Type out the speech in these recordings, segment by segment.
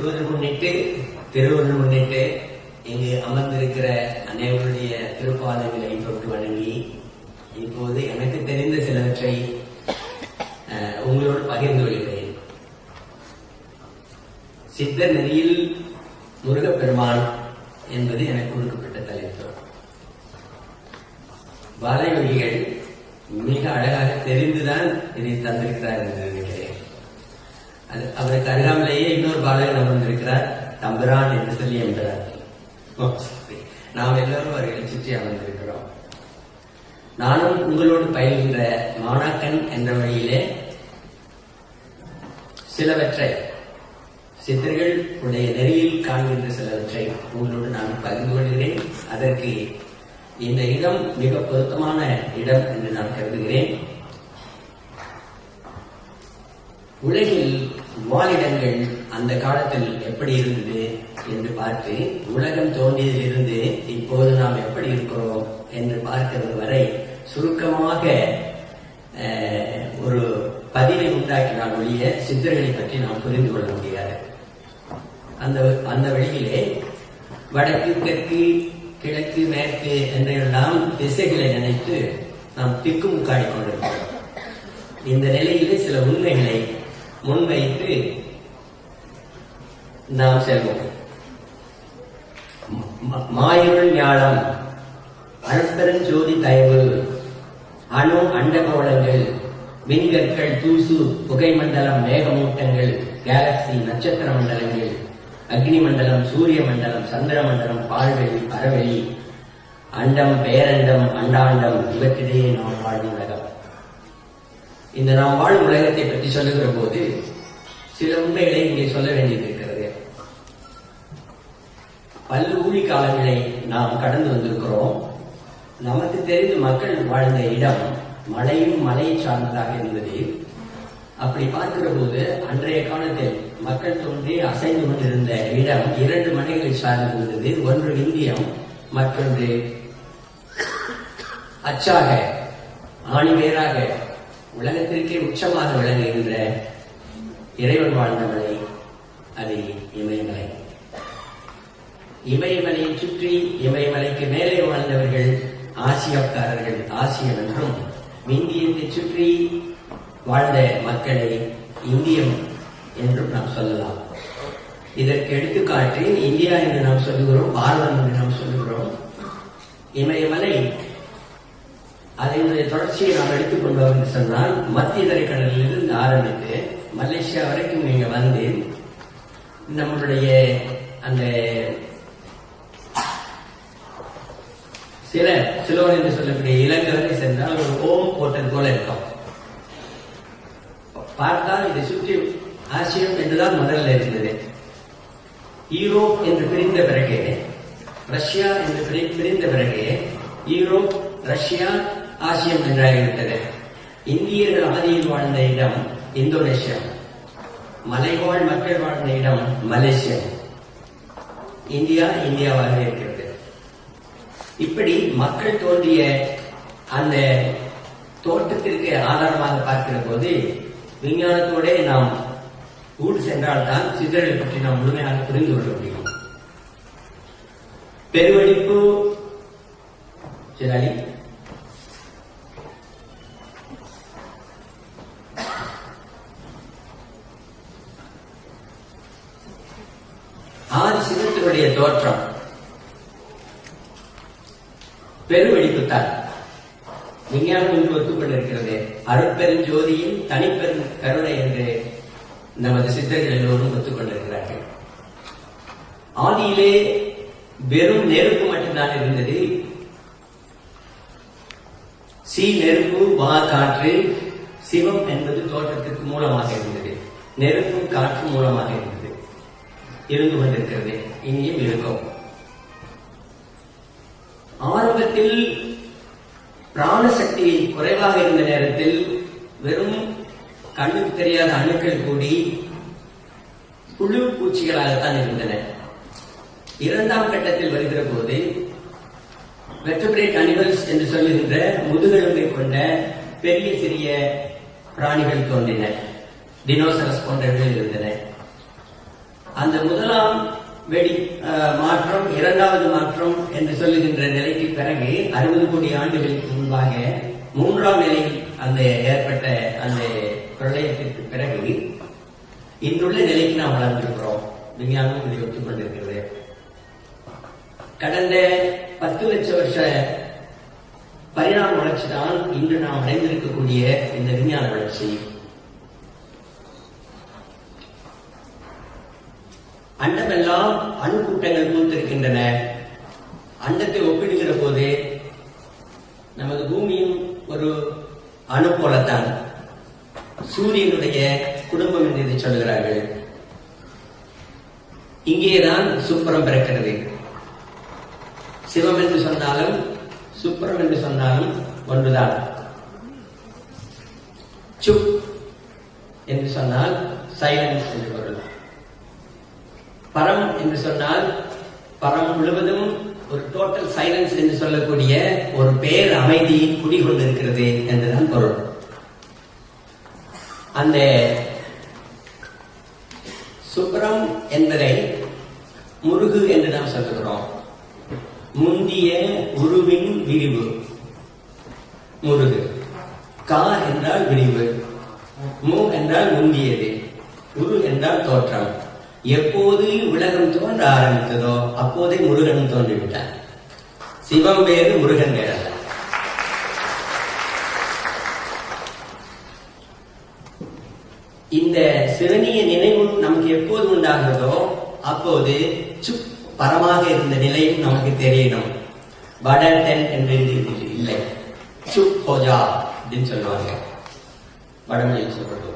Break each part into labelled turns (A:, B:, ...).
A: திருவருள் முன்னிட்டு திருவருள் முன்னிட்டு இங்கு அமர்ந்திருக்கிற அனைவருடைய திருப்பாதங்களை தொட்டு வணங்கி இப்போது எனக்கு தெரிந்த சிலவற்றை உங்களோடு பகிர்ந்து கொள்கிறேன். சித்தர் நெறியில் முருகப்பெருமான் என்பது எனக்கு கொடுக்கப்பட்ட தலைப்பு. பாலயோகிகள் மிக அழகாக தெரிந்துதான் இதை தந்திருக்கிறார் என்று நினைக்கிறேன். அவருக்கு அருகாமலேயே இன்னொரு பாலகன் அமர்ந்திருக்கிறார், தம்பிரான் என்று சொல்லி என்கிறார். நாம் எல்லோரும் அவர்களை சுற்றி அமர்ந்திருக்கிறோம். நானும் உங்களோடு பயில்கின்ற மாணாக்கன் என்ற வழியிலே சிலவற்றை சித்தர்கள் உடைய நெறியில் காண்கின்ற சிலவற்றை உங்களோடு நான் பகிர்ந்து கொள்கிறேன். அதற்கு இந்த இடம் மிக பொருத்தமான இடம் என்று நான் கருதுகிறேன். உலகில் வாழிடங்கள் அந்த காலத்தில் எப்படி இருந்தது என்று பார்த்து உலகம் தோன்றியதிலிருந்து இப்போது நாம் எப்படி இருக்கிறோம் என்று பார்க்கிறது வரை சுருக்கமாக ஒரு பதிவை உண்டாக்கினால் ஒழிய சித்தர்களை பற்றி நாம் புரிந்து கொள்ள முடியாது. அந்த வழியிலே வடக்கு தெற்கு கிழக்கு மேற்கு என்றெல்லாம் திசைகளை நினைத்து நாம் திக்கு முக்காடி கொண்டிருக்கிறோம். இந்த நிலையிலே சில உண்மைகளை முன்வைத்து நாம் செல்வோம். மாயிருள் ஞானம், அருட்பெருஞ்சோதி தயவு, அணு அண்டகோளங்கள், விண்கற்கள், தூசு, புகை மண்டலம், மேகமூட்டங்கள், கேலக்சி, நட்சத்திர மண்டலங்கள், அக்னி மண்டலம், சூரிய மண்டலம், சந்திர மண்டலம், பால்வெளி, பரவெளி, அண்டம், பேரண்டம், அண்டாண்டம், இவற்றிடையே நாம் வாழும் உலகம். இந்த நாம் வாழும் உலகத்தை பற்றி சொல்லுகிற போது சில உண்மைகளை இங்கே சொல்ல வேண்டியிருக்கிறது. பல்லுஊழி காலங்களை நாம் கடந்து வந்திருக்கிறோம். நமக்கு தெரிந்து மக்கள் வாழ்ந்த இடம் மலையும் மலையை சார்ந்ததாக இருந்தது. அப்படி பார்க்கிற போது அன்றைய காலத்தில் மக்கள் தோன்றி அசைந்து கொண்டிருந்த இடம் 2 மலைகளை சார்ந்திருந்தது. ஒன்று இந்தியம், மற்றொன்று அச்சாக ஆணிவேராக உலகத்திற்கே உச்சமாக விளங்குகின்ற இறைவன் வாழ்ந்த மலை, அது இமயமலை. இமயமலையை சுற்றி இமயமலைக்கு மேலே வாழ்ந்தவர்கள் ஆசியக்காரர்கள், ஆசியம் என்றும், இந்தியத்தை சுற்றி வாழ்ந்த மக்களை இந்தியம் என்றும் நாம் சொல்லலாம். இதற்கு எடுத்துக்காட்டு இந்தியா என்று நாம் சொல்லுகிறோம், பாரதம் என்று நாம் சொல்லுகிறோம். இமயமலை அதனுடைய தொடர்ச்சியை நாம் எடுத்துக்கொண்டோம் என்று சொன்னால் மத்திய தரைக்கடலில் இருந்து ஆரம்பித்து மலேசியா வரைக்கும் நீங்க வந்து நம்மளுடைய அந்த சிலோன் என்று சொல்லக்கூடிய இலங்கை வரை சென்றால் ஒரு ஓம் போட்டது போல இருக்கும். பார்த்தால் இதை சுற்றி ஆசியம் என்றுதான் முதல்ல இருந்தது. யூரோப் என்று பிரிந்த பிறகு, ரஷ்யா என்று பிரிந்த பிறகு யூரோப், ரஷ்யா, ஆசியம் என்றாகிவிட்டது. இந்தியர்கள் ஆதியில் வாழ்ந்த இடம் இந்தோனேஷியா, மலைவாழ் மக்கள் வாழ்ந்த இடம் மலேசியா, இந்தியா இந்தியாவாக இருக்கிறது. இப்படி மக்கள் தோன்றிய அந்த தோற்றத்திற்கு ஆதாரமாக பார்க்கிற போது விஞ்ஞானத்தோட நாம் ஊடு சென்றால்தான் சித்தர்களை பற்றி நாம் முழுமையாக புரிந்து கொள்ள முடியும். பெருவெடிப்பு சிறாலி ஆதி சிவத்தினுடைய தோற்றம் பெருவெடிப்புத்தான். விஞ்ஞானம் இன்று ஒத்துக்கொண்டிருக்கிறது. அருட்பெருஞ்சோதியின் தனிப்பெரும் கருணை என்று நமது சித்தர்கள் எல்லோரும் ஒத்துக்கொண்டிருக்கிறார்கள். ஆதியிலே வெறும் நெருப்பு மட்டும்தான் இருந்தது. சி நெருப்பு, வா காற்று, சிவம் என்பது தோற்றத்திற்கு மூலமாக இருந்தது. நெருப்பும் காற்று மூலமாக இருந்தது, இருந்து கொண்டிருக்கிறது, இனியும் இருக்கும். ஆரம்பத்தில் பிராணசக்தி குறைவாக இருந்த நேரத்தில் வெறும் கண்ணுக்கு தெரியாத அணுக்கள் கூடி புழு பூச்சிகளாகத்தான் இருந்தன. 2ஆம் கட்டத்தில் வருகிற போது வெர்டிபிரேட் அனிமல்ஸ் என்று சொல்லுகின்ற முதுகெலும்பை கொண்ட பெரிய சிறிய பிராணிகள் தோன்றின. டினோசரஸ் போன்றவர்கள் இருந்தன. அந்த முதலாம் மாற்றம், இரண்டாவது மாற்றம் என்று சொல்லுகின்ற நிலைக்கு பிறகு 60 கோடி ஆண்டுகளுக்கு முன்பாக 3ஆம் நிலையில் அந்த ஏற்பட்ட அந்த பிரளயத்திற்கு பிறகு இன்றுள்ள நிலைக்கு நாம் வளர்ந்திருக்கிறோம். விஞ்ஞானம் இதை ஒத்துக்கொண்டிருக்கிறது. கடந்த 10 லட்சம் வருஷ பரிணாம வளர்ச்சி தான் இன்று நாம் அடைந்திருக்கக்கூடிய இந்த விஞ்ஞான வளர்ச்சி. அண்டமெல்லாம் அணுக்கூட்டங்கள் பூத்திருக்கின்றன. அண்டத்தை ஒப்பிடுகிற போது நமது பூமியும் ஒரு அணு போலத்தான். சூரியனுடைய குடும்பம் என்று இதை சொல்கிறார்கள். இங்கேதான் சுப்பரம் பிறக்கிறது. சிவம் என்று சொன்னாலும் சுப்பரம் என்று சொன்னாலும் ஒன்றுதான். சுப் என்று சொன்னால் சைலன்ஸ் என்று பொருள். பரம் என்று சொன்னால் பரம் முழுவதும் ஒரு டோட்டல் சைலன்ஸ் என்று சொல்லக்கூடிய ஒரு பேர் அமைதி குடிகொண்டிருக்கிறது என்றுதான் பொருள். அந்த சுப்பரம் என்பதை முருகு என்று நாம் சொல்லுகிறோம். முந்திய உருவின் விரிவு முருகு. கா என்றால் விரிவு, மு என்றால் முந்தியது, உரு என்றால் தோற்றம். எப்போது உலகம் தோன்ற ஆரம்பித்ததோ அப்போதே முருகன் தோன்றிவிட்டார். சிவம் வேறு, முருகன் வேற. இந்த சிவனிய நினைவு நமக்கு எப்போது உண்டாகிறதோ அப்போது சுப் பரமாக இருந்த நிலையும் நமக்கு தெரியணும். வடதென் என்று இல்லை, சுப் ஹோஜா அப்படின்னு சொல்லுவாங்க வடமொழியில் சொல்றது.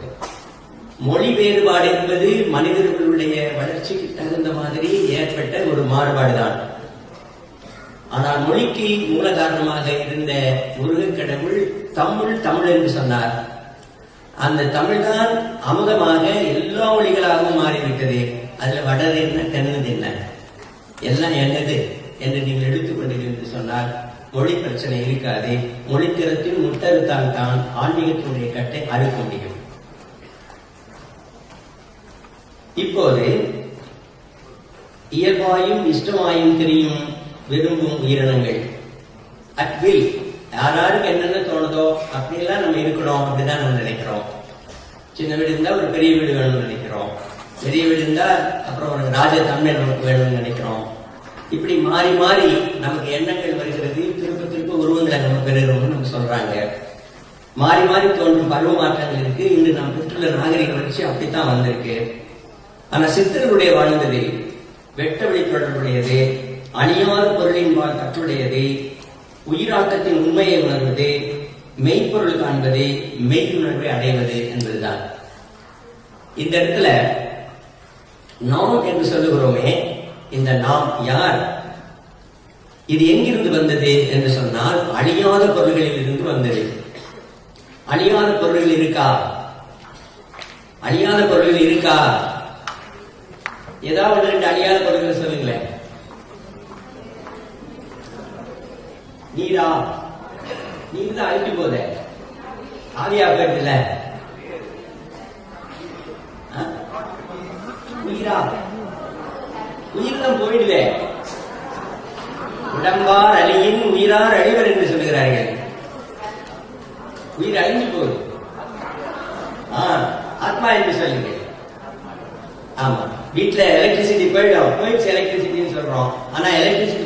A: மொழி வேறுபாடு என்பது மனிதர்களுடைய வளர்ச்சிக்கு தகுந்த மாதிரி ஏற்பட்ட ஒரு மாறுபாடுதான். ஆனால் மொழிக்கு மூல காரணமாக இருந்த முருகக் கடவுள் தமிழ் என்று சொன்னார். அந்த தமிழ்தான் அமுதமாக எல்லா மொழிகளாகவும் மாறிவிட்டது. அதுல வடது என்ன தென்னது என்ன எல்லாம் என்னது என்று நீங்கள் எடுத்துக்கொண்டீர்கள் என்று சொன்னால் மொழி பிரச்சனை இருக்காது. மொழித்திறத்தின் முட்டறுத்தால் தான் ஆன்மீகத்தினுடைய கட்டை அறுக்க முடியும். இப்போது இயல்பாயும் இஷ்டமாயும் தெரியும் விரும்பும் உயிரினங்கள் அட்வில் யாராருக்கு என்னென்ன தோணுதோ அப்படியெல்லாம் நம்ம இருக்கணும் அப்படிதான் நம்ம நினைக்கிறோம். சின்ன வீடு இருந்தா ஒரு பெரிய வீடு வேணும்னு நினைக்கிறோம். பெரிய வீடு இருந்தா அப்புறம் ஒரு ராஜதன்மை நமக்கு வேணும்னு நினைக்கிறோம். இப்படி மாறி மாறி நமக்கு எண்ணங்கள் வருகிறது. திரும்ப உருவங்களை நம்ம பெறுகிறோம்னு நம்ம சொல்றாங்க. மாறி மாறி தோன்றும் பருவ மாற்றங்கள் இருக்கு. இன்று நாம் பெற்றுள்ள நாகரிக வளர்ச்சி அப்படித்தான் வந்திருக்கு. ஆனா சித்தர்களுடைய வாழ்ந்தது வெட்ட வழி தொடர்புடையது, அணியாத பொருளின் வாழ் கற்றுடையது, உயிராக்கத்தின் உண்மையை உணர்வது, மெய்ப்பொருள் காண்பது, மெய்யுணர்வை அடைவது என்பதுதான். இந்த இடத்துல நாம் என்று சொல்லுகிறோமே, இந்த நாம் யார், இது எங்கிருந்து வந்தது என்று சொன்னால் அழியாத பொருள்களில் இருந்து வந்தது. அழியாத பொருள்கள் இருக்கா? அழியாத பொருள்கள் இருக்கா? ஏதாவது ஒன்று ரெண்டு அழியாத பொருள்கள் சொல்லுங்களேன். நீரா? நீர் தான் அழிஞ்சு போத, ஆவியா போயிடுதுல. உயிரா? உயிர் தான் போயிடுதே. உடம்பார் அழியின் உயிரார் அழிவர் என்று சொல்லுகிறார்கள். உயிர் அழிஞ்சு போகுது. ஆத்மா என்று சொல்லுங்க. ஆமா, வீட்டுல எலக்ட்ரிசிட்டி போயிடுச்சு எலக்ட்ரிசிட்டின்னு சொல்றோம். ஆனா எலக்ட்ரிசிட்டி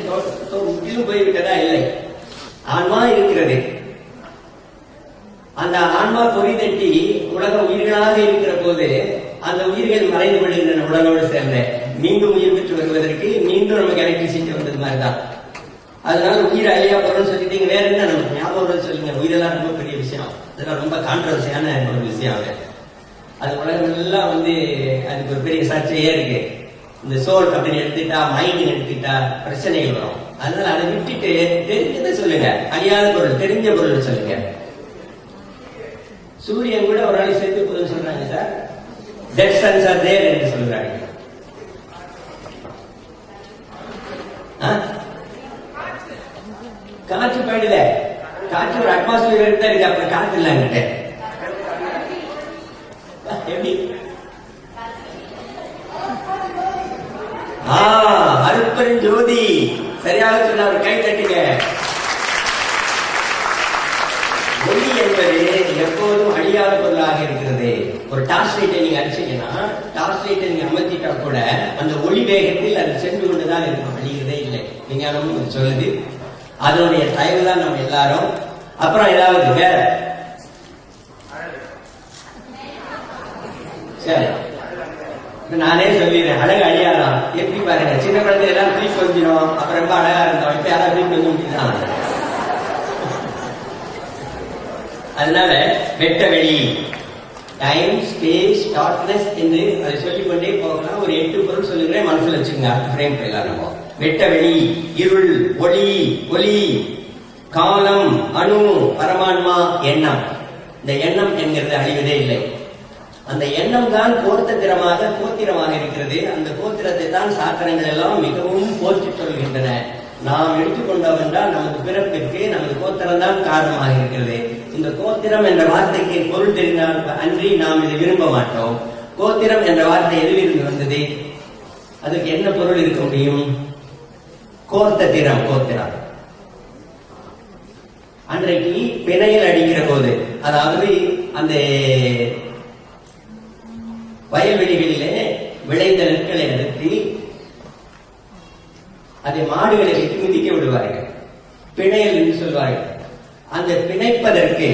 A: முற்றிலும் போய்விட்டதா? இல்லை. ஆன்மா இருக்கிறது. அந்த ஆன்மா பொறி தட்டி உலக உயிர்களாக இருக்கிற போது அந்த உயிர்கள் மறைந்து கொள்கின்றன. உடலோடு சேர்ந்த மீண்டும் உயிர் பெற்று வருவதற்கு மீண்டும் நமக்கு எலக்ட்ரிசிட்டி வந்தது மாதிரிதான். அதனால உயிர் அழியா பொருள் சொல்லிட்டீங்க. வேற என்ன நமக்கு ஞாபகம் சொல்லுங்க. உயிரெல்லாம் ரொம்ப பெரிய விஷயம். அதெல்லாம் ரொம்ப கான்ட்ரவர்சியான ஒரு விஷயம். அது உலகம் எல்லாம் அதுக்கு ஒரு பெரிய சர்ச்சையே இருக்கு. இந்த சோல் அப்படின்னு எடுத்துட்டா, மைண்ட் எடுத்துட்டா பிரச்சனைகள் வரும். அதனால அதை விட்டுட்டு தெரிஞ்சதை சொல்லுங்க. அழியாத பொருள், தெரிஞ்ச பொருள் சொல்லுங்க. சூரியன் கூட ஒரு நாள் சேர்த்து பொருள் சொல்றாங்க sir. Dead suns are there என்று சொல்றாங்க. காற்று போயிடுல. காற்று ஒரு அட்மாஸ்பியர் இருந்தா இருக்கு. அப்புறம் காற்று இல்ல என்கிட்ட. எப்படி அருட்பெரும் ஜோதி. சரியாக சொன்னார், கை தட்டுங்க. ஒளி என்பது எப்போதும் அழியாத பொருளாக இருக்கிறது. ஒரு டார்ச் லைட்டை நீங்க அடிச்சீங்கன்னா, டார்ச் லைட்டை நீங்க அமர்த்திட்டா கூட அந்த ஒளி வேகத்தில் அது சென்று கொண்டுதான் இருக்கும், அழிகிறதே இல்லை. விஞ்ஞானமும் சொல்லுது. அதனுடைய தயவு தான் நம்ம எல்லாரும். அப்புறம் ஏதாவது வேற? சரி, நானே சொல்லிடுறேன், அழகு அழியாதான். எப்படி பாருங்க, சின்ன குழந்தை எல்லாம் தூக்கி கொஞ்சிடும், அப்புறம் ரொம்ப அழகா இருந்தோம். இப்ப யாராவது தூக்கி கொஞ்சம் முடியுதான். அதனால வெட்ட வெளி, டைம், ஸ்பேஸ், டார்க்னஸ் என்று அதை சொல்லிக்கொண்டே போகலாம். ஒரு 8 பொருள் சொல்லுகிறேன், மனசுல வச்சுங்க. ஃப்ரேம் போயிடலாம் நம்ம. வெட்ட வெளி, இருள், ஒளி, ஒளி, காலம், அணு, பரமான்மா, எண்ணம். இந்த எண்ணம் என்கிறது அழிவதே இல்லை. அந்த எண்ணம் தான் கோத்திரமாக இருக்கிறது. அந்த கோத்திரத்தை தான் சாத்திரங்கள் எல்லாம் மிகவும் போற்றி சொல்கின்றன. நாம் எடுத்துக்கொண்டோம் என்றால் நமது பிறப்பிற்கு நமது கோத்திரம் தான் காரணமாக இருக்கிறது. இந்த கோத்திரம் என்ற வார்த்தைக்கு பொருள் தெரிந்தால் அன்றி நாம் இதை விரும்ப மாட்டோம். கோத்திரம் என்ற வார்த்தை எதிலிருந்து வந்தது? அதுக்கு என்ன பொருள் இருக்க முடியும்? கோர்த்த திறம், கோத்திரம். அன்றைக்கு பிணையில் அடிக்கிற போது, அதாவது அந்த வயல்வெளிகளிலே விளைந்த நெற்களை நிறுத்தி அதை மாடுகளை வைத்து மிதிக்க விடுவார்கள். பிணையல் என்று சொல்வார்கள். அந்த பிணைப்பதற்கு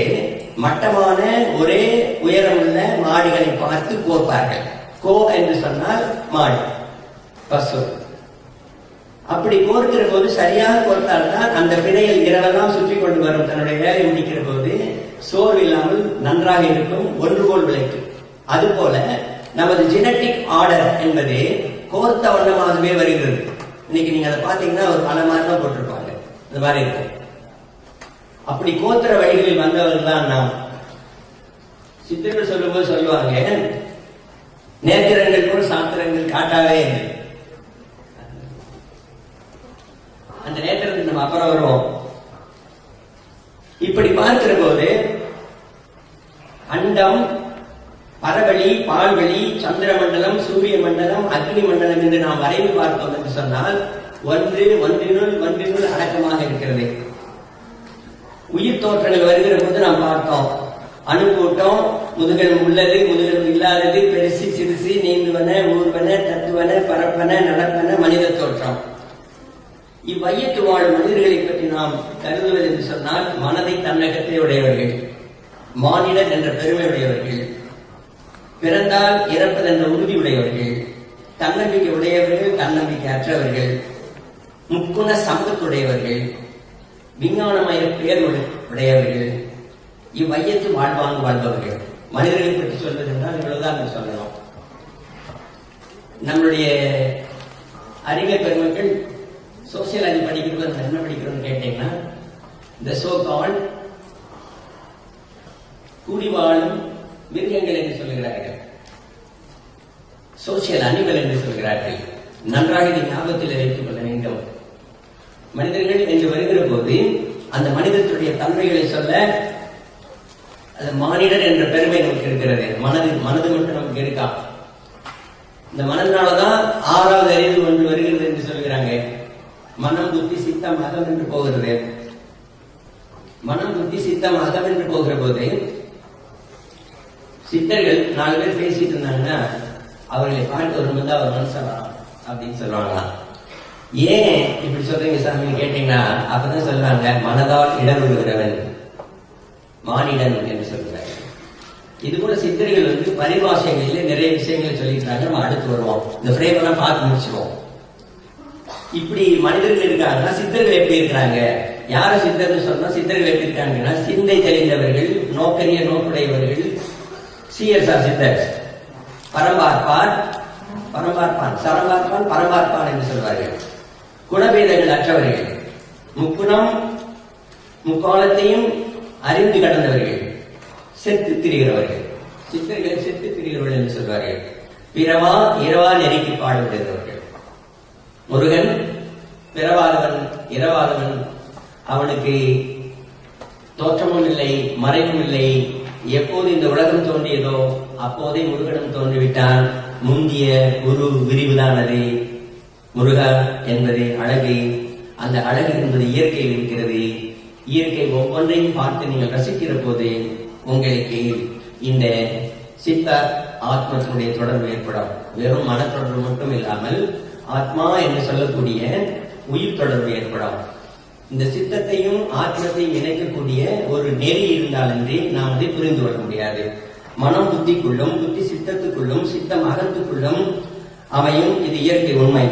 A: மட்டமான ஒரே உயரமுள்ள மாடுகளை பார்த்து கோர்ப்பார்கள். கோ என்று சொன்னால் மாடு, பசு. அப்படி கோர்க்கிற போது சரியாக கோர்த்தால்தான் அந்த பிணையல் இரவெல்லாம் சுற்றி கொண்டு வரும். தன்னுடைய வேலை முடிக்கிற போது சோர்வு இல்லாமல் நன்றாக இருக்கும், ஒன்று போல் விளைக்கும். அதுபோல நமது ஜெனட்டிக் ஆர்டர் என்பது கோர்த்த வண்ணமாகவே வருகிறது. இன்னைக்கு நீங்க அதை பாத்தீங்கன்னா ஒரு பல மாதிரி தான் போட்டிருப்பாங்க, இந்த மாதிரி இருக்கும். அப்படி கோத்திர வழிகளில் வந்தவர்கள் தான் நாம். சித்தர்கள் சொல்லும்போது சொல்லுவாங்க, நேத்திரங்கள் கூட சாத்திரங்கள் காட்டாவே இல்லை. அந்த நேத்திரத்துக்கு நம்ம அப்புறம் வருவோம். இப்படி பார்க்கிற போது அண்டம், பரவெளி, பால்வெளி, சந்திர மண்டலம், சூரிய மண்டலம், அக்னி மண்டலம் என்று நாம் வரைவு பார்த்தோம் என்று சொன்னால் ஒன்றினுள் அடக்கமாக இருக்கிறது. உயிர் தோற்றங்கள் வருகிற போது நாம் பார்த்தோம், அணுக்கூட்டம், முதுகெலும் உள்ளது, முதுகெலும் இல்லாதது, பெருசி, சிறுசி, நீந்துவன, ஊர்வன, தத்துவன, பரப்பன, நடப்பன, மனித தோற்றம். இவ்வையத்து வாழும் மனிதர்களை பற்றி நாம் கருதுவது என்று சொன்னால், மனதை தன்னகத்தை உடையவர்கள், மானிடன் என்ற பெருமையுடையவர்கள், பிறந்தால் இறப்பது என்ற உறுதி உடையவர்கள், தன்னம்பிக்கை உடையவர்கள், தன்னம்பிக்கை அற்றவர்கள், முக்குண சம்பத்துடையவர்கள், விஞ்ஞானமய பெயர் உடையவர்கள், இவ்வையத்து வாழ்பவர்கள். மனிதர்களை பற்றி சொல்வது என்றால் இவ்வளவுதான் சொல்லணும். நம்மளுடைய அறிஞர் பெருமக்கள் சோசியலாஜி படிக்கிறது என்ன படிக்கிறோம்னு கேட்டீங்கன்னா, இந்த சோ கால்ட் கூடி வாழும் மிருகங்கள் என்று சொல்லுகிறார்கள், சோசியல் அனிமல் என்று சொல்கிறார்கள். நன்றாக இதை ஞாபகத்தில் வைத்துக் கொள்ள வேண்டும். மனிதர்கள் என்று வருகிற போது அந்த மனிதத்துடைய தன்மைகளை சொல்ல அது மானிடர் என்ற பெருமை நமக்கு இருக்கிறது. மனது மட்டும் நமக்கு இருக்கா? இந்த மனதினாலதான் 6வது அறிவு ஒன்று வருகிறது என்று சொல்கிறாங்க. மனம், புத்தி, சித்தம், அகம் என்று போகிறது. மனம், புத்தி, சித்தம், அகம் என்று போகிற போது சித்தர்கள் 4 பேர் பேசிட்டு இருந்தாங்கன்னா அவர்களை பார்த்து ஒரு வந்து அவர் மனுஷனா அப்படின்னு சொல்லுவாங்களாம். ஏன் இப்படி சொல்றீங்க சாமி கேட்டீங்கன்னா, அப்பதான் சொல்றாங்க, மனதால் இடர்வுகிறவன் மானிடன் என்று சொல்றாங்க. இது போல சித்தர்கள் வந்து பரிபாஷைகளிலே நிறைய விஷயங்களை சொல்லிட்டாங்க. நம்ம அடுத்து வருவோம், இந்த ஃப்ரேம் எல்லாம் பார்த்து முடிச்சுவோம். இப்படி மனிதர்கள் இருக்காங்கன்னா சித்தர்கள் எப்படி இருக்கிறாங்க? யார சித்தர்னு சொன்னா சித்தர்கள் எப்படி இருக்காங்கன்னா, சிந்தை தெரிந்தவர்கள், நோக்கரிய நோக்குடையவர்கள், சிஎஸ்ஆர் சித்தர், பரம்பார்ப்பான், சரம்பார்ப்பான், பரம்பார்ப்பான் என்று சொல்வார்கள். குணபேதங்கள் அற்றவர்கள், முக்குணம் முக்காலத்தையும் அறிந்து கடந்தவர்கள், செத்து திரிகிறவர்கள். சித்தர்களை செத்து திரிகிறவர்கள் என்று சொல்வார்கள். பிறவா இரவா நெருக்கி பாடுபடுகிறவர்கள். முருகன் பிறவாதவன், இரவாதவன். அவனுக்கு தோற்றமும் இல்லை, மறைவும் இல்லை. எப்போது இந்த உலகம் தோன்றியதோ அப்போதே முருகனும் தோன்றிவிட்டான். முந்திய குரு விரிவுதான் அது. முருகா என்பது அழகு, அந்த அழகு என்பது இயற்கையில் இருக்கிறது. இயற்கை ஒவ்வொன்றையும் பார்த்து நீங்கள் ரசிக்கிற போது உங்களுக்கு இந்த சித்த ஆத்மத்தினுடைய தொடர்பு ஏற்படும். வெறும் மனத்தொடர்பு மட்டும் இல்லாமல் ஆத்மா என்று சொல்லக்கூடிய உயிர் தொடர்பு ஏற்படும். இந்த சித்தத்தையும் ஆத்மத்தையும் இணைக்கக்கூடிய ஒரு நெறி இருந்தாலன்றி நாம் அதை புரிந்து கொள்ள முடியாது. மனம் புத்திக்குள்ளும், புத்தி சித்தத்துக்குள்ளும், சித்தம் அகத்துக்குள்ளும் அமையும். இது இயற்கை உண்மை.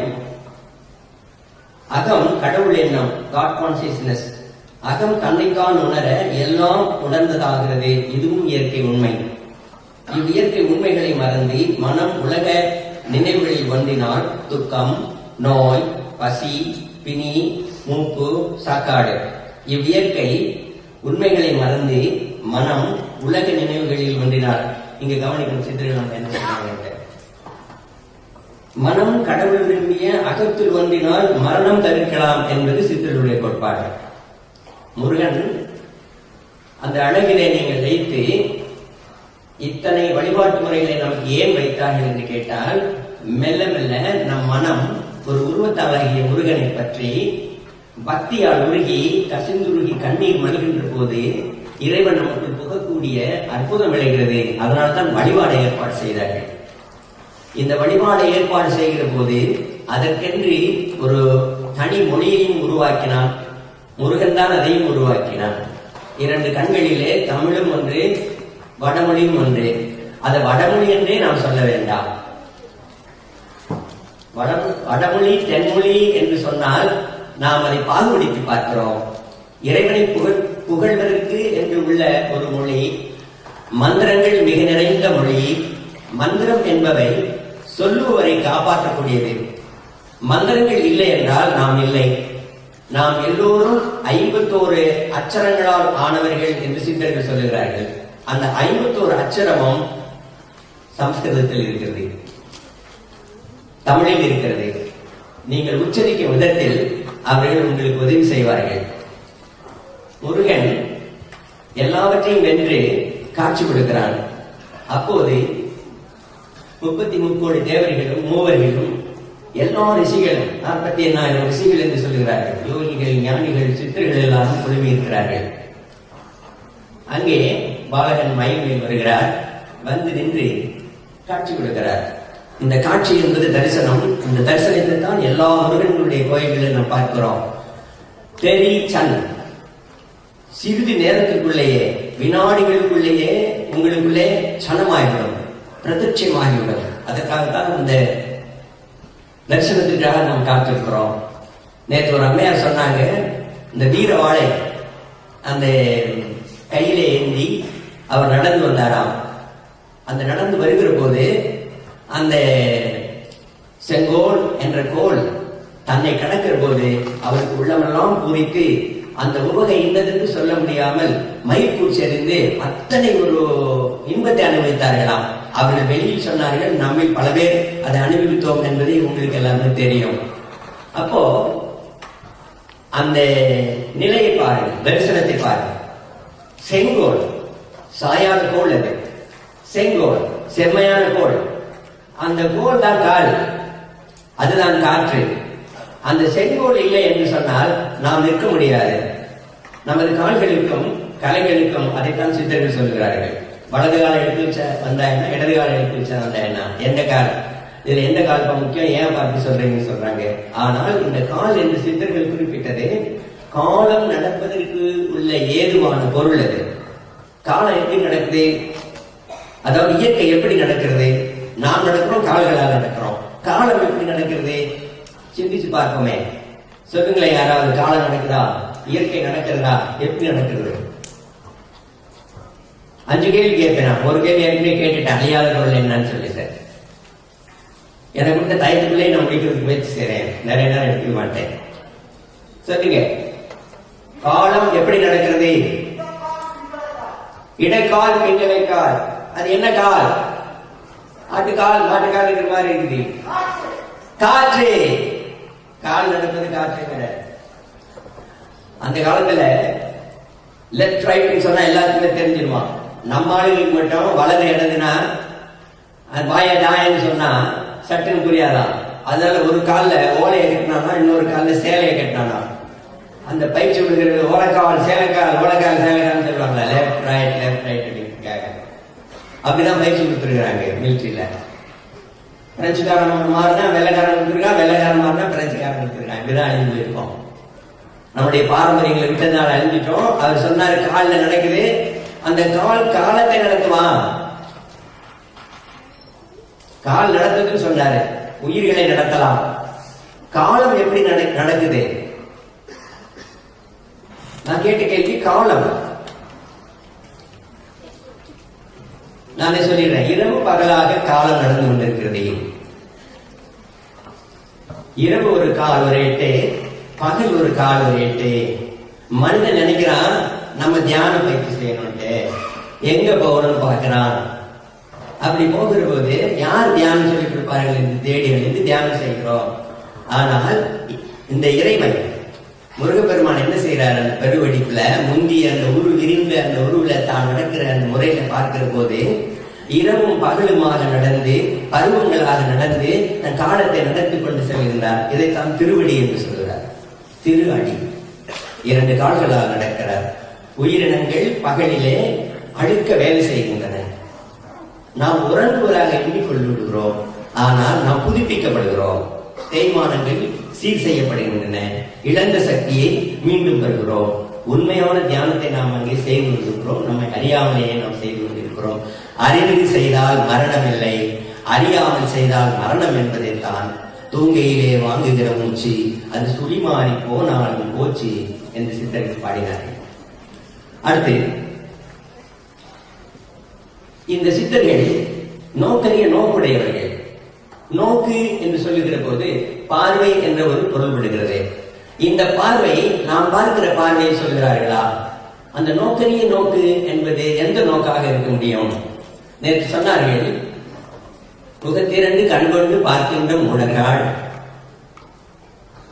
A: அகம் கடவுள் எண்ணம், காட் கான்சியஸ்னஸ். அகம் தன்னைத்தான் உணர எல்லாம் உணர்ந்ததாகிறது. இதுவும் இயற்கை உண்மை. இவ்வியற்கை உண்மைகளை மறந்து மனம் உலக நினைவுகளில் ஒன்றினால் துக்கம், நோய், பசி, பிணி, மூப்பு, சாக்காடு இவ்வியற்கை உண்மைகளை மறந்து மனம் உலக நினைவுகளில் ஒன்றினால், இங்க கவனிக்கும் சித்திரம் என்ன சொல்றாங்க, மனம் கடவுள் விரும்பிய அகத்தில் ஒன்றினால் மரணம் தவிர்க்கலாம் என்பது சித்தருடைய கோட்பாடு. முருகன் அந்த அழகிலே நீங்கள் வைத்து இத்தனை வழிபாட்டு முறைகளை நமக்கு ஏன் வைத்தார்கள் என்று கேட்டால், மெல்ல மெல்ல நம் மனம் ஒரு உருவத்தாளாகிய முருகனை பற்றி பக்தியால் உருகி கசிந்துருகி கண்ணீர் மணிகின்ற போது இறைவன் நமக்கு புகக்கூடிய அற்புதம் விளைகிறது. அதனால்தான் வழிபாடை ஏற்பாடு செய்தார்கள். இந்த வழிபாடை ஏற்பாடு செய்கிற போது அதற்கென்று ஒரு தனி மொழியையும் உருவாக்கினான். முருகன் தான் அதையும் உருவாக்கினான். 2 கண்களிலே தமிழும் ஒன்று, வடமொழியும் ஒன்று. அதை வடமொழி என்றே நாம் சொல்ல வேண்டாம். வடமொழி தென்மொழி என்று சொன்னால் நாம் அதை பாகுபடுத்தி பார்க்கிறோம். இறைவனை புகழ்வதற்கு என்று உள்ள ஒரு மொழி, மந்திரங்கள் மிக நிறைந்த மொழி. மந்திரம் என்பவை சொல்லுவரை காப்பாற்றக்கூடியது. மந்திரங்கள் இல்லை என்றால் நாம் இல்லை. நாம் எல்லோரும் 51 அச்சரங்களால் ஆனவர்கள் என்று சித்தர்கள் சொல்லுகிறார்கள். அந்த 51 அச்சரமும் சம்ஸ்கிருதத்தில் இருக்கிறது, தமிழில் இருக்கிறது. நீங்கள் உச்சரிக்கும் விதத்தில் அவர்கள் உங்களுக்கு உதவி செய்வார்கள். முருகன் எல்லாவற்றையும் வென்று காட்சி கொடுக்கிறான். அப்போது 33 கோடி தேவர்களும் மூவர்களும் எல்லா ரிஷிகளும் 48,000 ரிஷிகள் என்று சொல்லுகிறார்கள். யோகிகள், ஞானிகள், சித்தர்கள் எல்லாரும் குழுமி இருக்கிறார்கள். அங்கே பாலகன் மயில் வருகிறார். வந்து நின்று காட்சி கொடுக்கிறார். இந்த காட்சி என்பது தரிசனம். இந்த தரிசனத்தை தான் எல்லா முருகன்களுடைய கோயில்களில் நாம் பார்க்கிறோம். தெரி சன் சிறிது நேரத்திற்குள்ளேயே, வினாடிகளுக்குள்ளேயே உங்களுக்குள்ளே சனமாகிவிடும், பிரத்யட்சமாகிவிடும். அதற்காகத்தான் இந்த தரிசனத்திற்காக நாம் காத்திருக்கிறோம். நேற்று ஒரு அம்மையார் சொன்னாங்க, இந்த வீர வாழை அந்த கையிலே ஏந்தி அவர் நடந்து வந்தாராம். அந்த நடந்து வருகிற போது அந்த செங்கோல் என்ற கோல் தன்னை கடக்கிற போது அவருக்கு உள்ளமெல்லாம் பூரித்து அந்த உவகை இன்னதென்று சொல்ல முடியாமல் மயிர்பூச்சி அறிந்து அத்தனை ஒரு இன்பத்தை அனுபவித்தார்களாம். அவர்கள் வெளியில் சொன்னார்கள், நம்மில் பல பேர் அதை அனுபவித்தோம் என்பதை உங்களுக்கு எல்லாமே தெரியும். அப்போ அந்த நிலையை பாருங்கள், தரிசனத்தை பாருங்கள். செங்கோல் சாயாத கோல், அது செங்கோல் செம்மையான கோல். அந்த கோல் தான் கால், அதுதான் காற்று. அந்த செங்கோல் இல்லை என்று சொன்னால் நாம் நிற்க முடியாது. நமது கால்களுக்கும் கலைகளுக்கும் அதைத்தான் சித்தர்கள் சொல்கிறார்கள். வலது காலை எடுத்து வச்ச வந்தா என்ன, இடது காலை எடுத்து வச்சா வந்தா என்ன, எந்த கால், இதுல எந்த கால் முக்கியம், ஏன் பார்த்து சொல்றீங்கன்னு சொல்றாங்க. ஆனால் இந்த கால் என்று சித்தர்கள் குறிப்பிட்டது காலம் நடப்பதற்கு உள்ள ஏதுவான பொருள். அது காலம் எப்படி நடக்குது, அதாவது இயற்கை எப்படி நடக்கிறது, நாம் நடக்கிறோம், கால்களால் நடக்கிறோம். காலம் எப்படி நடக்கிறது சிந்திச்சு பார்ப்போமே. சொல்லுங்களேன், யாராவது காலம் நடக்குதா, இயற்கை நடக்கிறதா, எப்படி நடக்கிறது? 5 கேள்வி கேட்கிறேன். ஒரு கேள்வி ஏற்கனவே கேட்டுட்டேன், அழியாத பொருள் என்னன்னு சொல்லி. சார் எனக்கு கொடுத்த தயத்துக்குள்ளே நான் முடிக்கிறதுக்கு முயற்சி செய்றேன், நிறைய நேரம் எடுக்க மாட்டேன். சொல்லுங்க, காலம் எப்படி நடக்கிறது? இடைக்கால், பின்னலைக்கால், அது என்ன கால்? ஆட்டுக்கால், மாட்டுக்கால் இருக்கிற மாதிரி இருக்குது. காற்று. கால் நடப்பது காற்று. அந்த காலத்துல லெப்ட் ரைட் சொன்னா எல்லாத்துக்குமே தெரிஞ்சிருமா. நம்ம ஆளுகளுக்கு மட்டும் வலது இடதுனா வாய தாயன்னு சொன்னா சட்டுன்னு புரியாதான். அதனால ஒரு காலில் ஓலையை கட்டினானா, இன்னொரு காலில் சேலையை கட்டினானா. அந்த பயிற்சி கொடுக்கிறது ஓலைக்கால் சேலைக்கால் ஓலைக்கால் சேலைக்கால்னு சொல்லுவாங்களா, லெஃப்ட் ரைட் அப்படின்னுக்காக. அப்படிதான் பயிற்சி கொடுத்துருக்காங்க மிலிட்ரியில. பிரெஞ்சுக்காரன் மாறினா வெள்ளைக்காரன் கொடுத்துருக்கான், வெள்ளைக்காரன் மாறினா பிரெஞ்சுக்காரன் கொடுத்துருக்கான். இப்படிதான் அழிஞ்சு போயிருக்கோம். நம்முடைய பாரம்பரியங்களை விட்டதுனால அழிஞ்சிட்டோம். அவர் சொன்னாரு காலில் நடக்குது, அந்த காலத்தை நடத்துவான். கால் நடத்துதுன்னு சொன்னாரு, உயிர்களை நடத்தலாம். காலம் எப்படி நடக்குது? நான் கேட்ட கேள்வி காலம். நானே சொல்லிடுறேன். இரவு பகலாக காலம் நடந்து கொண்டிருக்கிறது. இரவு ஒரு கால் ஒரு 8, பகல் ஒரு கால் ஒரு 8. மனிதன் நினைக்கிறான் நம்ம தியான பயிற்சி செய்யணும்ட்டு, எங்க போகணும்னு பார்க்கிறான். அப்படி போகிற போது யார் தியானம் சொல்லிக் கொடுப்பார்கள் என்று தேடி அழிந்து தியானம் செய்கிறோம். ஆனால் இந்த இறைவன் முருகப்பெருமான் என்ன செய்யறாரு? அந்த பெருவெடிப்புல முந்தி அந்த உரு விரிந்த அந்த உருவுல தான் நடக்கிற அந்த முறையில பார்க்கிற போது இரவும் பகலுமாக நடந்து பருவங்களாக நடந்து தன் காலத்தை நடத்தி கொண்டு செல்கின்றார். இதைத்தான் திருவடி என்று சொல்கிறார். திரு அடி 2 கால்களால் நடக்கிறார். உயிரினங்கள் பகலிலே அடுக்க வேலை செய்கின்றன. நாம் உறங்குவதாக எண்ணிக்கொண்டு விடுகிறோம். ஆனால் நாம் புதுப்பிக்கப்படுகிறோம். தேய்மானங்கள் சீர் செய்யப்படுகின்றன. இழந்த சக்தியை மீண்டும் பெறுகிறோம். உண்மையான தியானத்தை நாம் அங்கே செய்து கொண்டிருக்கிறோம். நம்மை அறியாமலேயே நாம் செய்து கொண்டிருக்கிறோம். அறிந்து செய்தால் மரணம் இல்லை, அறியாமல் செய்தால் மரணம் என்பதைத்தான் தூங்கையிலே வாங்குகிற மூச்சு அது சுழிமாறி போனாலும் போச்சு என்று சித்தரித்து பாடினார்கள். அடுத்து இந்த சித்தர்கள் நோக்கரிய நோக்குடையவர்கள். நோக்கு என்று சொல்லுகிற போது பார்வை என்ற ஒரு பொருள் விடுகிறது. இந்த பார்வை நாம் பார்க்கிற பார்வையை சொல்கிறார்களா? அந்த நோக்கரிய நோக்கு என்பது எந்த நோக்காக இருக்க முடியும்? நேற்று சொன்னார்கள், முகத்திரண்டு கண்கொண்டு பார்க்கின்ற மூடர்கள்,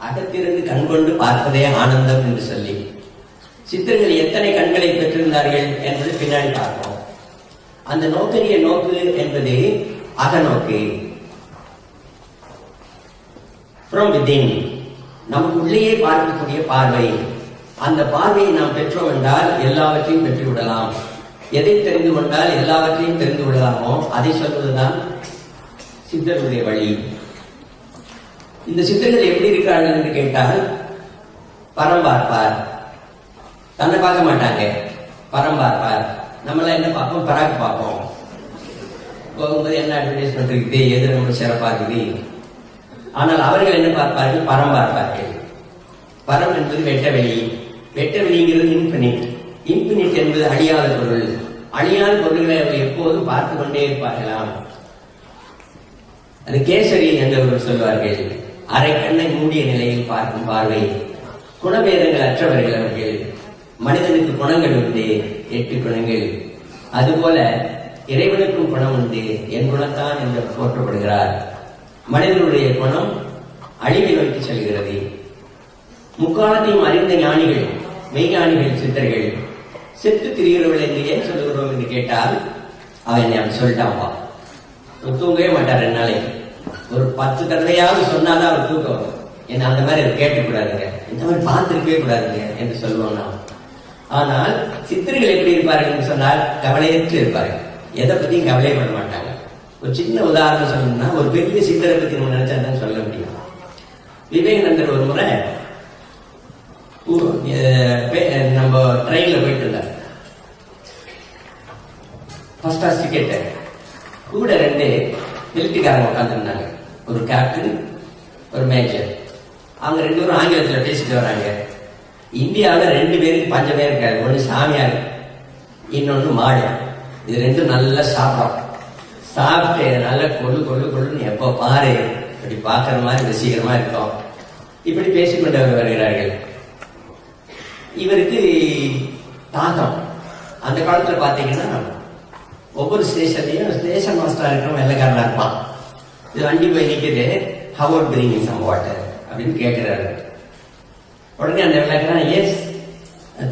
A: அகத்திரண்டு கண்கொண்டு பார்ப்பதே ஆனந்தம் என்று சொல்லி சித்தர்கள் எத்தனை கண்களை பெற்றிருந்தார்கள் என்பது பின்னாடி பார்ப்போம். அந்த நோக்கரிய நோக்கு என்பது அகநோக்கு. from within, நமக்குள்ளேயே பார்க்கக்கூடிய பார்வை. அந்த பார்வையை நாம் பெற்றோம் என்றால் எல்லாவற்றையும் பெற்றுவிடலாம். எதை தெரிந்து கொண்டால் எல்லாவற்றையும் தெரிந்து விடலாமோ அதை சொல்வதுதான் சித்தர்களுடைய வழி. இந்த சித்தர்கள் எப்படி இருக்கிறார்கள் என்று கேட்டால், பரம் பார்ப்பார். தன்னை பார்க்க மாட்டாங்க, பரம் பார்ப்பார். நம்மளாம் என்ன பார்ப்போம்? பராக்கு பார்ப்போம். போகும்போது என்ன அட்வர்டைஸ்மெண்ட் இருக்குது, எது ரொம்ப சிறப்பா இருக்குது. ஆனால் அவர்கள் என்ன பார்ப்பார்கள்? பரம் பார்ப்பார்கள். பரம் என்பது வெட்டவெளி. வெட்டவெளிங்கிறது இன்பினிட். இன்பினிட் என்பது அழியாத பொருள். அழியாத பொருள்களை அவர்கள் எப்போதும் பார்த்து கொண்டே இருப்பார்களாம். அது கேசரி என்றவர்கள் சொல்வார்கள், அரை கண்ணை மூடிய நிலையில் பார்க்கும் பார்வை. குணபேதங்கள் அற்றவர்கள் அவர்கள். மனிதனுக்கு குணங்கள் உண்டு, 8 குணங்கள். அதுபோல இறைவனுக்கும் குணம் உண்டு, என் குணத்தான் என்று போற்றப்படுகிறார். மனிதனுடைய குணம் அழிவை நோக்கி செல்கிறது. முக்காலத்தையும் அறிந்த ஞானிகள், மெய்ஞானிகள், சித்தர்கள் செத்து திரிகிறவர்கள் என்று ஏன் சொல்லுகிறோம் என்று கேட்டால், அவன் நான் சொல்லிட்டான்பா, தூங்கவே மாட்டார் 2 நாளைக்கு. ஒரு 10 தடவையாவது சொன்னாதான் அவர் தூக்கம் வரும். என்ன அந்த மாதிரி கேட்கக்கூடாதுங்க, இந்த மாதிரி பார்த்துருக்கவே கூடாதுங்க என்று சொல்லுவோம் நாம். ஆனால் சித்தர்கள் எப்படி இருப்பார்கள் என்று சொன்னால் கவலையற்று இருப்பார்கள். எதை பத்தியும் கவலைப்பட மாட்டாங்க. ஒரு சின்ன உதாரணம் சொல்லணும்னா, ஒரு பெரிய சித்தரை பத்தி நம்ம நினைச்சா தான் சொல்ல முடியும். விவேகானந்தர் ஒரு முறை நம்ம ட்ரெயின்ல போயிட்டு இருந்தார். First class ticket. கூட 2 மிலிட்டரிக்காரங்க உட்காந்துருந்தாங்க. ஒரு கேப்டன், ஒரு மேஜர். அவங்க 2 பேரும் ஆங்கிலத்தில் பேசிட்டு வராங்க. இந்தியாவில் 2 பேருக்கு பஞ்சமே இருக்காது. ஒன்று சாமியார், இன்னொன்று மாடு. இது 2 நல்லா சாப்பிடும். சாப்பிட்டு நல்லா கொள்ளு கொள்ளு கொள்ளுன்னு எப்போ பாரு இப்படி பார்க்கற மாதிரி ரசிகரமா இருக்கும். இப்படி பேசிக்கொண்டு வருகிறார்கள். இவருக்கு தாகம். அந்த காலத்துல பாத்தீங்கன்னா ஒவ்வொரு ஸ்டேஷன்லையும் ஸ்டேஷன் மாஸ்டரா இருக்கிறவன் வெள்ளைக்காரனா இருப்பான். இது வண்டி போய் நிற்குது, how about bringing some water அப்படின்னு கேட்கிறாரு. உடனே அந்த வெள்ளைக்காரன் எஸ்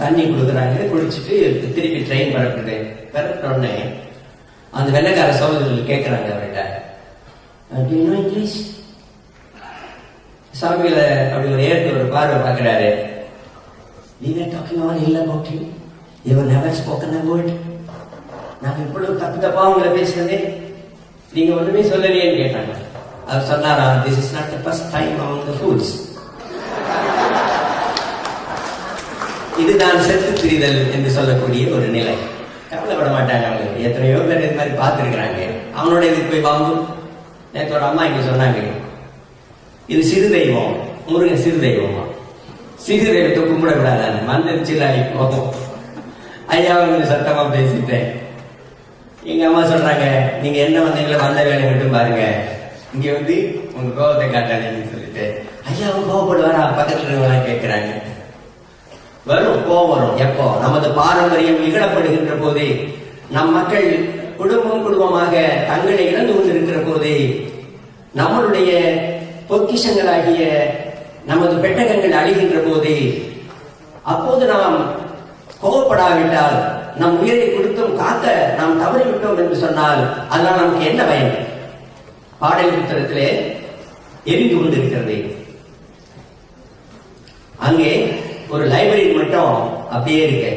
A: தண்ணி கொடுக்குறாங்க. குடிச்சிட்டு திருப்பி ட்ரெயின் பரப்புது. பரப்புற உடனே அந்த வெள்ளைக்கார சகோதரர்கள் கேட்கிறாங்க அவர்கிட்ட, இங்கிலீஷ் சாமிகளை அப்படி ஒரு ஏற்று ஒரு பார்வை பார்க்கிறாரு. நீங்க டாக்கிங் ஆல் இல்ல about him. You have never spoken a word. நான் இவ்வளவு தப்பா உங்களை பேசுறதே நீங்க ஒண்ணுமே சொல்லலையேன்னு கேட்டாங்க. அவர் சொன்னாரா, this is not the first time among the fools. இதுதான் செத்து திரிதல் என்று சொல்லக்கூடிய ஒரு நிலை. கவலைப்பட மாட்டாங்க அவங்க. எத்தனையோ பேர் இது மாதிரி பார்த்துருக்கிறாங்க. அவனோட இதுக்கு போய் வாங்கும். நேற்று ஒரு அம்மா இங்க சொன்னாங்க, இது சிறு தெய்வம், முருகன் சிறு தெய்வமா, சிறு தெய்வத்தை கும்பிடக்கூடாது, மந்திரிச்சு போகும். ஐயா அவங்க சத்தமா பேசிட்டேன். எங்க அம்மா சொல்றாங்க, நீங்க என்ன வந்தீங்களோ வந்த வேலை மட்டும் பாருங்க, இங்க வந்து உங்க கோபத்தை காட்டாதீங்கன்னு சொல்லிட்டு. ஐயா அவங்க கோபப்படுவாரா? பக்கத்துல இருக்கவங்க கேட்கிறாங்க. வரும், கோபம் வரும். எப்போ நமது பாரம்பரியம் இகழப்படுகின்ற போதே, நம் மக்கள் குடும்பமாக தங்களை இழந்து கொண்டிருக்கிற போதே, நம்மளுடைய பொக்கிஷங்களாகிய நமது பெட்டகங்கள் அழிகின்ற போதே, அப்போது நாம் கோபப்படாவிட்டால், நம் உயிரை கொடுத்தும் காக்க நாம் தவறிவிட்டோம் என்று சொன்னால் அதனால் நமக்கு என்ன பயன்? பாடல் புத்தகத்திலே எரிந்து கொண்டிருக்கிறது. அங்கே ஒரு லைப்ரரி மட்டும் அப்படியே இருக்கு.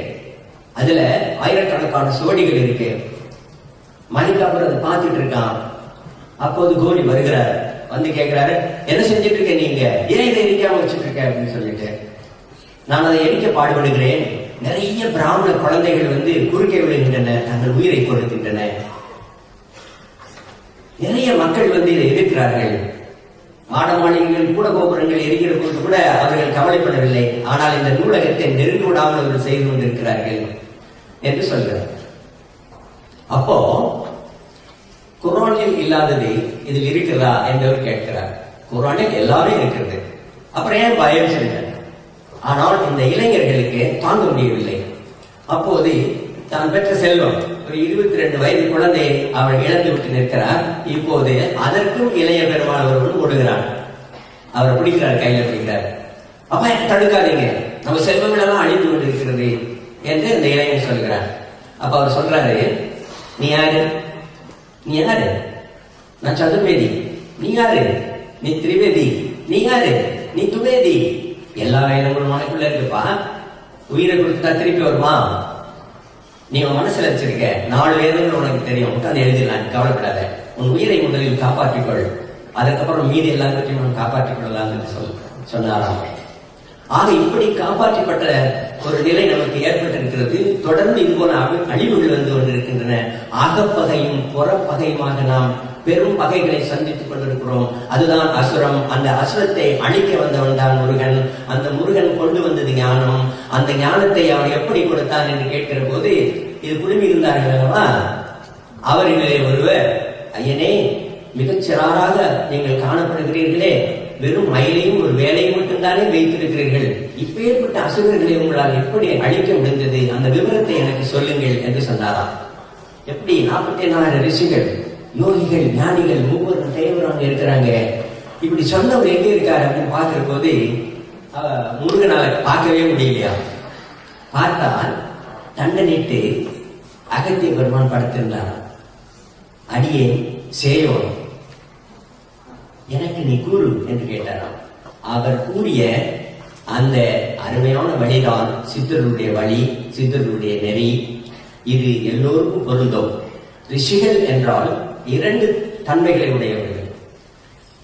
A: அதுல ஆயிரக்கணக்கான சுவடிகள் இருக்கு. மணிக்காப்பர் அதை பார்த்துட்டு இருக்கான். அப்போது கோடி வருகிறார். வந்து கேட்கிறாரு, என்ன செஞ்சுட்டு இருக்க நீங்க, ஏன் இதை எரிக்காம வச்சுட்டு இருக்க அப்படின்னு சொல்லிட்டு. நான் அதை எரிக்க பாடுபடுகிறேன். நிறைய பிராமண குழந்தைகள் வந்து குறுக்கே விழுகின்றன, தங்கள் உயிரை கொடுக்கின்றன. நிறைய மக்கள் வந்து இதை எதிர்க்கிறார்கள். மாட மாளிகைகள் கூட கோபுரங்கள் எரிகிற போது கூட அவர்கள் கவலைப்படவில்லை. ஆனால் இந்த நூலகத்தை நெருங்கி விடாமல் அவர்கள் செய்து கொண்டிருக்கிறார்கள் என்று சொல்கிறார். அப்போ குர்ஆனில் இல்லாதது இதில் இருக்கிறதா என்றவர் கேட்கிறார். குர்ஆனில் எல்லாமே இருக்கிறது, அப்புறம் ஏன் பயம் சொல்லுங்க? ஆனால் இந்த இளைஞர்களுக்கு தாங்க முடியவில்லை. அப்போது தான் பெற்ற செல்வம், ஒரு 22 வயது குழந்தையை அவள் இழந்து விட்டு நிற்கிறார். இப்போது அதற்கும் இளைய பெருமாள் ஒருவன் ஓடுகிறான். அவரை பிடிக்கிறார், கையில பிடிக்கிறார். அப்ப தடுக்காதீங்க, நம்ம செல்வங்கள் எல்லாம் அழிந்து கொண்டிருக்கிறது என்று இந்த இளைஞன் சொல்கிறார். அப்ப அவர் சொல்றாரு, நீ யாரு? நீ யாரு? நான் சதுர்வேதி. நீ யாரு? நீ திரிவேதி. நீ யாரு? நீ துவேதி. எல்லா வேதங்களும் உனக்குள்ள இருக்குப்பா. உயிரை கொடுத்துட்டா திருப்பி வருமா? நீ உன் மனசுல வச்சிருக்க 4 வேதங்கள் உனக்கு தெரியும், உட்காந்து எழுதிடலாம், கவலைப்படாத. உன் உயிரை முதலில் காப்பாற்றிக்கொள், அதுக்கப்புறம் மீதி எல்லாத்தையும் உன் காப்பாற்றிக் கொள்ளலாம் என்று சொன்னாராம். ஆக இப்படி காப்பாற்றப்பட்ட ஒரு நிலை நமக்கு ஏற்பட்டிருக்கிறது. தொடர்ந்து இது போல அழிவுகள் வந்து கொண்டிருக்கின்றன. அகப்பகையும் புறப்பகையுமாக நாம் பெரும் பகைகளை சந்தித்துக் கொண்டிருக்கிறோம். அதுதான் அசுரம். அந்த அசுரத்தை அழிக்க வந்தவன் தான் முருகன். அந்த முருகன் கொண்டு வந்தது ஞானம். அந்த ஞானத்தை அவன் எப்படி கொடுத்தான் என்று கேட்கிற போது, இது குழுமி இருந்தார்கள் அல்லவா, அவர்களிலே ஒருவர், ஐயனே மிகச்சிறாராக நீங்கள் காணப்படுகிறீர்களே, வெறும் மயிலையும் ஒரு வேலையும் மட்டும்தானே வைத்திருக்கிறீர்கள், இப்பேற்பட்ட அசுரர்களை உங்களால் எப்படி அழிக்க முடிந்தது? அந்த விவரத்தை எனக்கு சொல்லுங்கள் என்று சொன்னாராம். எப்படி 44 ரிஷிகள், யோகிகள், ஞானிகள், 3 தேவரும் அங்க இருக்கிறாங்க. இப்படி சொன்னவர் எங்க இருக்காரு அப்படின்னு பார்க்கிற போது முருகனால பார்க்கவே முடியலையா. பார்த்தால் தண்டனிட்டு அகத்திய பெருமான் படுத்திருந்தார். அடியே சேயோன், எனக்கு நீ கூறு என்று கேட்டாராம். அவர் கூறிய அந்த அருமையான வழிதான் சித்தருடைய வழி, சித்தருடைய நெறி. இது எல்லோருக்கும் பொருந்தும். ரிஷிகள் என்றால் 2 தன்மைகளை உடையவர்கள்,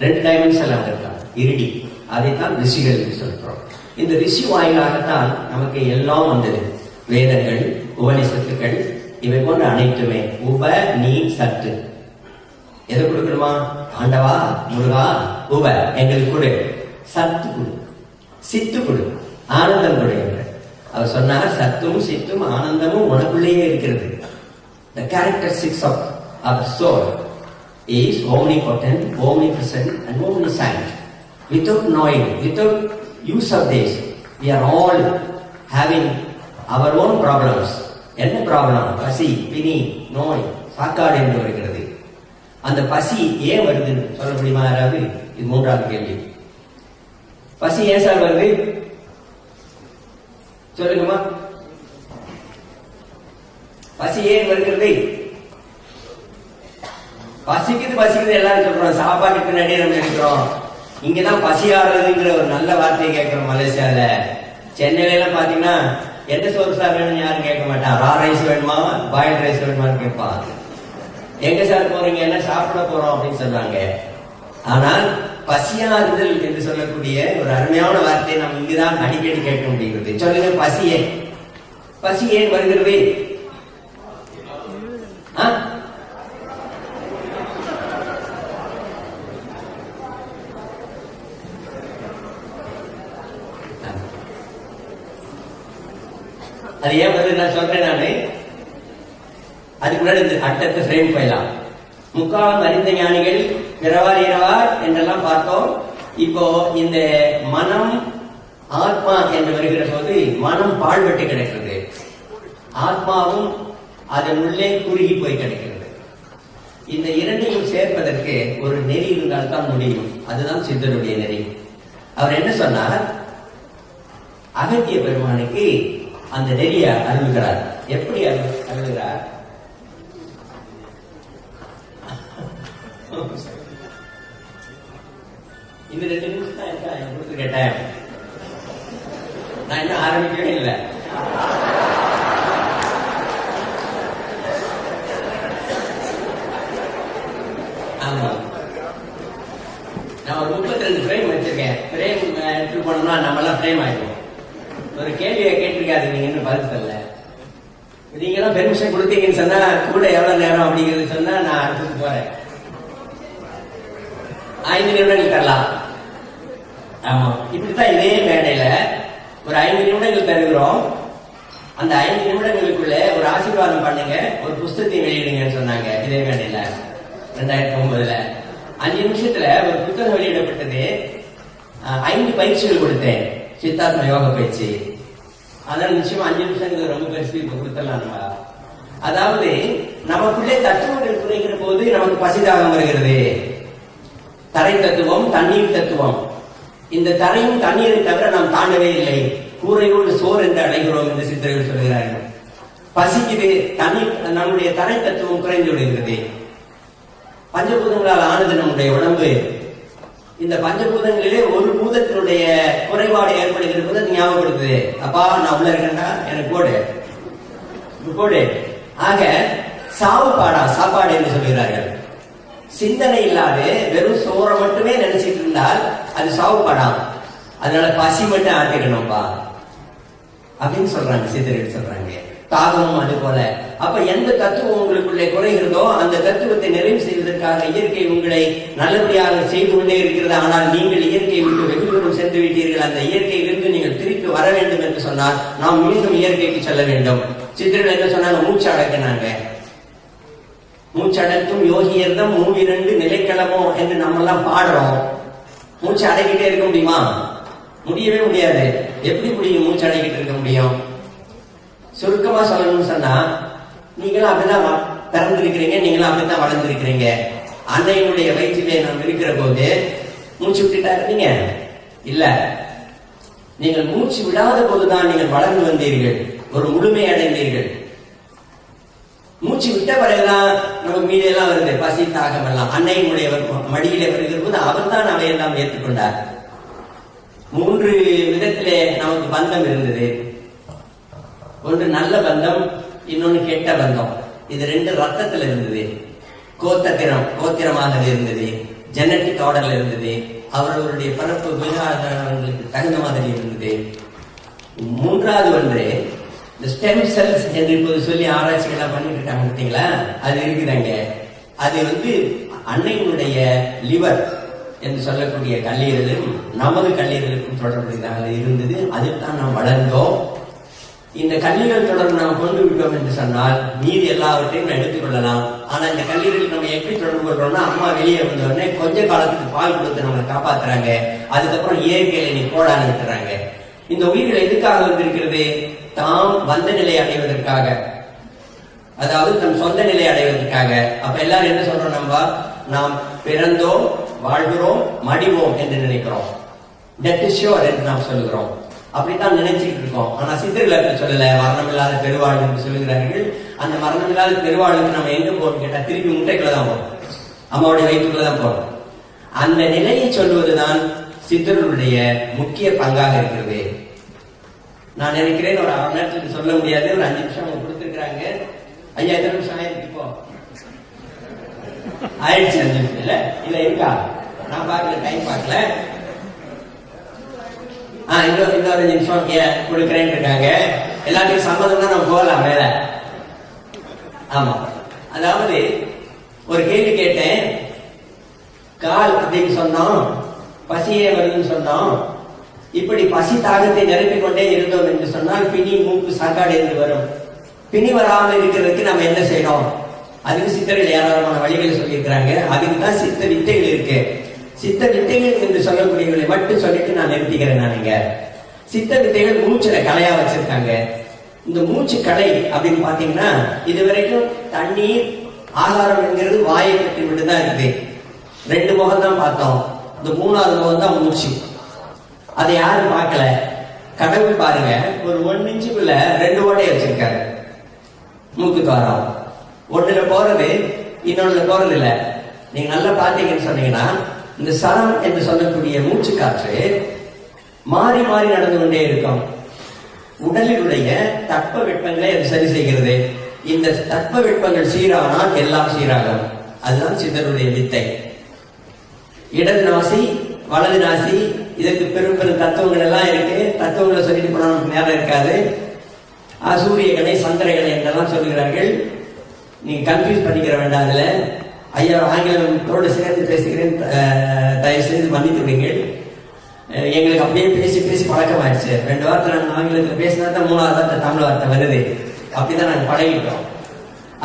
A: 2 டைமென்ஷன் இருக்காங்க. இருடி, அதைத்தான் ரிஷிகள் என்று சொல்றோம். இந்த ரிஷி வாயிலாகத்தான் நமக்கு எல்லாம் வந்தது. வேதங்கள், உபனிஷத்துக்கள், இவை போன்ற அனைத்துமே. உப நீ சத்து எதை கொடுக்கணுமா? ஆண்டவா, முருகா, உப எங்களுக்கு கொடு, சத்து கொடு, சித்து கொடு, ஆனந்தம் கொடு என்று அவர் சொன்னார். சத்தும் சித்தும் ஆனந்தமும் உனக்குள்ளேயே இருக்கிறது. The characteristics of our soul is omnipotent, omnipresent and omniscient. Without knowing, without use of this, we are all having our own problems. என்ன ப்ராப்ளம்? பசி, பிணி, நோய், சாக்காடு என்று வருகிறது. அந்த பசி ஏன் வருது சொல்ல முடியுமா யாராவது? இது 3வது கேள்வி. பசி ஏன் சார் வருது சொல்லுங்கம்மா. பசி ஏன் வருகிறது? பசிக்குது எல்லாரும் சொல்றோம். சாப்பாட்டுக்கு பின்னாடியே நம்ம இருக்கிறோம். இங்கதான் பசியாடுறதுங்கிற ஒரு நல்ல வார்த்தையை கேட்கிறோம் மலேசியால. சென்னையில எல்லாம் பாத்தீங்கன்னா எந்த சோறு சார் வேணும்னு யாரும் கேட்க மாட்டான். ரா ரைஸ் வேணுமா, பாயில் ரைஸ் வேணுமான்னு கேட்பான். எங்க சார் போறீங்க, என்ன சாப்பிட போறோம் அப்படின்னு சொல்றாங்க. ஆனால் பசியாறுதல் என்று சொல்லக்கூடிய ஒரு அருமையான வார்த்தையை நம்ம இங்குதான் அடிக்கடி கேட்க முடிகிறது. சொல்லுங்க, பசி ஏன் வருகிறது? அது ஏன் வருது நான் சொல்றேன். அதுக்கு முன்னாடி இந்த அட்டத்தை ஃப்ரேம் போயிடலாம். முக்காலம் அறிந்த ஞானிகள் பிறவார் இரவார் என்றெல்லாம் பார்த்தோம். இப்போ இந்த மனம் ஆத்மா என்று வருகிற போது மனம் பாழ்பட்டு கிடக்கிறது, ஆத்மாவும் அதன் உள்ளே குறுகி போய் கிடக்கிறது. இந்த இரண்டையும் சேர்ப்பதற்கு ஒரு நெறி இருந்தால் தான் முடியும். அதுதான் சித்தருடைய நெறி. அவர் என்ன சொன்னார்? அகத்திய பெருமானுக்கு அந்த நெறிய அருள்கிறார். எப்படி அருள்கிறார்? இந்த 2 நிமிஷம் தான் எனக்கு கொடுத்து கேட்டேன். நான் இன்னும் ஆரம்பிக்கவே இல்லை. ஆமா, நான் ஒரு 32 ஃப்ரேம் வச்சிருக்கேன். ஃப்ரேம் எடுத்து போனோம்னா நம்ம எல்லாம் ஃப்ரேம் ஆயிடும். ஒரு கேள்வியை கேட்டிருக்காது, நீங்க இன்னும் பதில் சொல்லல. நீங்க எல்லாம் பெர்மிஷன் கொடுத்தீங்கன்னு சொன்னா கூட எவ்வளவு நேரம் அப்படிங்கிறது சொன்னா நான் அடுத்தது போறேன். 5 நிமிடங்கள் தரலாம். ஆமா, இப்படித்தான் இதே மேடையில ஒரு 5 நிமிடங்கள் தருகிறோம். அந்த 5 நிமிடங்களுக்குள்ள ஒரு ஆசீர்வாதம் பண்ணுங்க, ஒரு புஸ்தகத்தை வெளியிடுங்கன்னு சொன்னாங்க இதே மேடையில 2009. 5 நிமிஷத்துல ஒரு புத்தகம் வெளியிடப்பட்டது. 5 பயிற்சிகள் கொடுத்தேன், சித்தாத்ம யோக பயிற்சி. அதனால நிச்சயமா 5 நிமிஷங்கள் ரொம்ப பெருசு. இப்ப கொடுத்தலாம். நம்ம அதாவது நமக்குள்ளே தத்துவங்கள் குறைகிற போது நமக்கு பசிதாகம் வருகிறது. தரை தத்துவம், தண்ணீர் தத்துவம். இந்த தரையும் தண்ணீரை தவிர நாம் தாண்டவே இல்லை. கூரையோடு சோர் என்று அடைகிறோம் என்று சித்தர்கள் சொல்கிறார்கள். பசிக்குது, தண்ணீர், நம்முடைய தரை தத்துவம் குறைந்து விடுகிறது. பஞ்சபூதங்களால் ஆனது நம்முடைய உடம்பு. இந்த பஞ்சபூதங்களிலே ஒரு பூதத்தினுடைய குறைபாடு ஏற்படுகிற போது அது ஞாபகப்படுத்துது. அப்பா நான் உள்ள இருக்கேன்டா, எனக்கு போடு. ஆக சாப்பாடு என்று சொல்கிறார்கள். சிந்தனை இல்லாது வெறும் சோறை மட்டுமே நினைச்சிட்டு இருந்தால் அது சாவுப்பாடாம். அதனால பசி மட்டும் ஆட்டிக்கணும்பா அப்படின்னு சொல்றாங்க சித்தர்கள் சொல்றாங்க. தாகமும் அது போல. அப்ப எந்த தத்துவம் உங்களுக்குள்ளே குறைகிறதோ அந்த தத்துவத்தை நிறைவு செய்வதற்காக இயற்கை உங்களை நல்லபடியாக செய்து கொண்டே இருக்கிறது. ஆனால் நீங்கள் இயற்கையை விட்டு வெகு தூரம் சென்று விட்டீர்கள். அந்த இயற்கையிலிருந்து நீங்கள் திருப்பி வர வேண்டும் என்று சொன்னால் நாம் மீண்டும் இயற்கைக்கு செல்ல வேண்டும். சித்தர்கள் என்ன சொன்னாங்க? மூச்சு அடக்கினாங்க. மூச்சடக்கும் யோகியர்தம் 32 நிலைக்களமோ என்று நம்ம எல்லாம் பாடுறோம். மூச்சு அடக்கிட்டே இருக்க முடியுமா? முடியவே முடியாது. எப்படி முடியும்? மூச்சு அடக்கிட்டு இருக்க முடியும்? சுருக்கமா சொல்லணும்னு சொன்னா, நீங்களும் அப்படிதான் பிறந்திருக்கிறீங்க, நீங்களும் அப்படித்தான் வளர்ந்திருக்கிறீங்க. அன்னையினுடைய வயிற்றிலே நாம் இருக்கிற போது மூச்சு விட்டுட்டா இருந்தீங்க இல்ல. நீங்கள் மூச்சு விடாத போதுதான் நீங்கள் வளர்ந்து வந்தீர்கள், ஒரு முழுமை அடைந்தீர்கள். மூச்சு விட்ட பிறகுதான் நமக்கு மீதெல்லாம் வருது, பசி தாகம் எல்லாம். அன்னையினுடைய மடியிலே வருகிற போது அவர் தான் அவையெல்லாம் ஏற்றுக்கொண்டார். 3 விதத்திலே நமக்கு பந்தம் இருந்தது. ஒன்று நல்ல பந்தம், இன்னொன்னு கெட்ட பந்தம். இது 2 ரத்தத்தில் இருந்தது. கோத்திரமாக இருந்தது, ஜெனட்டிக் ஆர்டர்ல இருந்தது, அவர்களுடைய பரப்பு விகாரங்களுக்கு தகுந்த மாதிரி இருந்தது. 3வது ஒன்று இந்த ஸ்டெம் செல்ஸ் என்று இப்போது சொல்லி ஆராய்ச்சிகள்லாம் பண்ணிட்டு இருக்காங்க பார்த்தீங்களா, அது இருக்குதாங்க. அது அன்னையினுடைய லிவர் என்று சொல்லக்கூடிய கல்லீரலும் நமது கல்லீரலுக்கும் தொடர்புடையதாக இருந்தது. அதில் தான் நாம் வளர்ந்தோம். இந்த கல்லீரல் தொடர்பு நாம் கொண்டு விட்டோம் என்று சொன்னால் மீதி எல்லாவற்றையும் எடுத்துக்கொள்ளலாம். ஆனா இந்த கல்லீரல் நம்ம எப்படி தொடர்பு கொள்றோம்னா, அம்மா வெளியே வந்த உடனே கொஞ்ச காலத்துக்கு பால் கொடுத்து நம்மளை காப்பாத்துறாங்க. அதுக்கப்புறம் இயற்கையில நீ போடான்னு விட்டுறாங்க. இந்த உயிர்கள் எதுக்காக வந்திருக்கிறது? தாம் வந்த நிலை அடைவதற்காக, அதாவது தம் சொந்த நிலை அடைவதற்காக. அப்ப எல்லாரும் என்ன சொல்றோம்? நாம் பிறந்தோம், வாழ்கிறோம், மடிவோம் என்று நினைக்கிறோம். டெத் இஸ் ஷூர் என்று நாம் சொல்லுகிறோம். அப்படித்தான் நினைச்சுட்டு இருக்கோம். ஆனா சித்தர்கள் சொல்லல, மரணமில்லாத பெருவாழ்வு என்று சொல்லுகிறார்கள். அந்த மரணமில்லாத பெருவாழ்வுக்கு நம்ம எங்க போறோம் கேட்டா திருப்பி முட்டைக்குள்ளதான் போறோம், அம்மாவுடைய வயிற்றுக்குள்ளதான் போறோம். அந்த நிலையை சொல்வதுதான் சித்தர்களுடைய முக்கிய பங்காக இருக்கிறது. நான் நினைக்கிறேன் ஒரு அரை நேரத்துக்கு சொல்ல முடியாது, ஒரு 5 நிமிஷம் அவங்க கொடுத்திருக்கிறாங்க. ஐயா எத்தனை நிமிஷம் ஆயிருக்கு? இப்போ ஆயிடுச்சு 5 நிமிஷம் இல்ல இல்ல இருக்கா? நான் பார்க்கல, டைம் பார்க்கல. இன்னொரு 5 நிமிஷம் கொடுக்குறேன்னு இருக்காங்க. எல்லாத்துக்கும் சம்மதம் தான் நம்ம போகலாம் வேற. ஆமா, அதாவது ஒரு கேள்வி கேட்டேன். கால் அப்படின்னு சொன்னோம், பசியே வருதுன்னு சொன்னோம். இப்படி பசி தாகத்தை நிரப்பிக் கொண்டே இருந்தோம் என்று சொன்னால் பிணி, மூக்கு, சாக்காடு என்று வரும். பிணி வராமல் இருக்கிறதுக்கு நம்ம என்ன செய்யணும்? அதுக்கு சித்தர்கள் ஏராளமான வழிகளை சொல்லியிருக்கிறாங்க. அதுக்கு தான் சித்த வித்தைகள் இருக்கு. சித்த வித்தைகள் என்று சொல்லக்கூடியவர்களை மட்டும் சொல்லிட்டு நான் நிறுத்திக்கிறேன். நான் இங்க சித்த வித்தைகள் மூச்சுல கலையா வச்சிருக்காங்க. இந்த மூச்சு கலை அப்படின்னு பாத்தீங்கன்னா இதுவரைக்கும் தண்ணீர், ஆகாரம் என்கிறது வாயை பற்றி மட்டும்தான் இருக்குது. 2 முகம் தான் பார்த்தோம். இந்த 3வது முகம் தான் மூச்சு. அதை யாரும் பார்க்கல. கடவுள் பாருங்க, ஒரு 1 இன்ச்சுக்குள்ள 2 ஓட்டையை வச்சிருக்காரு. மூக்கு துவாரம் ஒண்ணுல போறது, இன்னொன்னுல போறது இல்ல. நீங்க நல்லா பாத்தீங்கன்னு சொன்னீங்கன்னா இந்த சரம் என்று சொல்லக்கூடிய மூச்சு காற்று மாறி மாறி நடந்து கொண்டே இருக்கும். உடலினுடைய தட்ப வெப்பங்களை அது சரி செய்கிறது. இந்த தட்ப வெப்பங்கள் சீரானால் எல்லாம் சீராகும். அதுதான் சித்தருடைய வித்தை. இடது நாசி, வலது நாசி, இதற்கு பெரும் பெரும் தத்துவங்கள் எல்லாம் இருக்கு. தத்துவங்களை சொல்லிட்டு போனா நமக்கு நேரம் இருக்காது. சூரியகனை, சந்திரகனை என்றெல்லாம் சொல்லுகிறார்கள். நீங்க கன்ஃபியூஸ் பண்ணிக்கிற வேண்டாம். அதுல ஐயா ஆங்கிலத்தோடு சேர்ந்து பேசுகிறேன், தயவு செய்து மன்னித்து விடுங்கள். எங்களுக்கு அப்படியே பேசி பேசி பழக்கமாயிடுச்சு. 2 வார்த்தை நாங்கள் ஆங்கிலத்தில் பேசினா தான் 3வது வார்த்தை தமிழ் வார்த்தை வருது. அப்படிதான் நாங்கள் பழகிட்டோம்.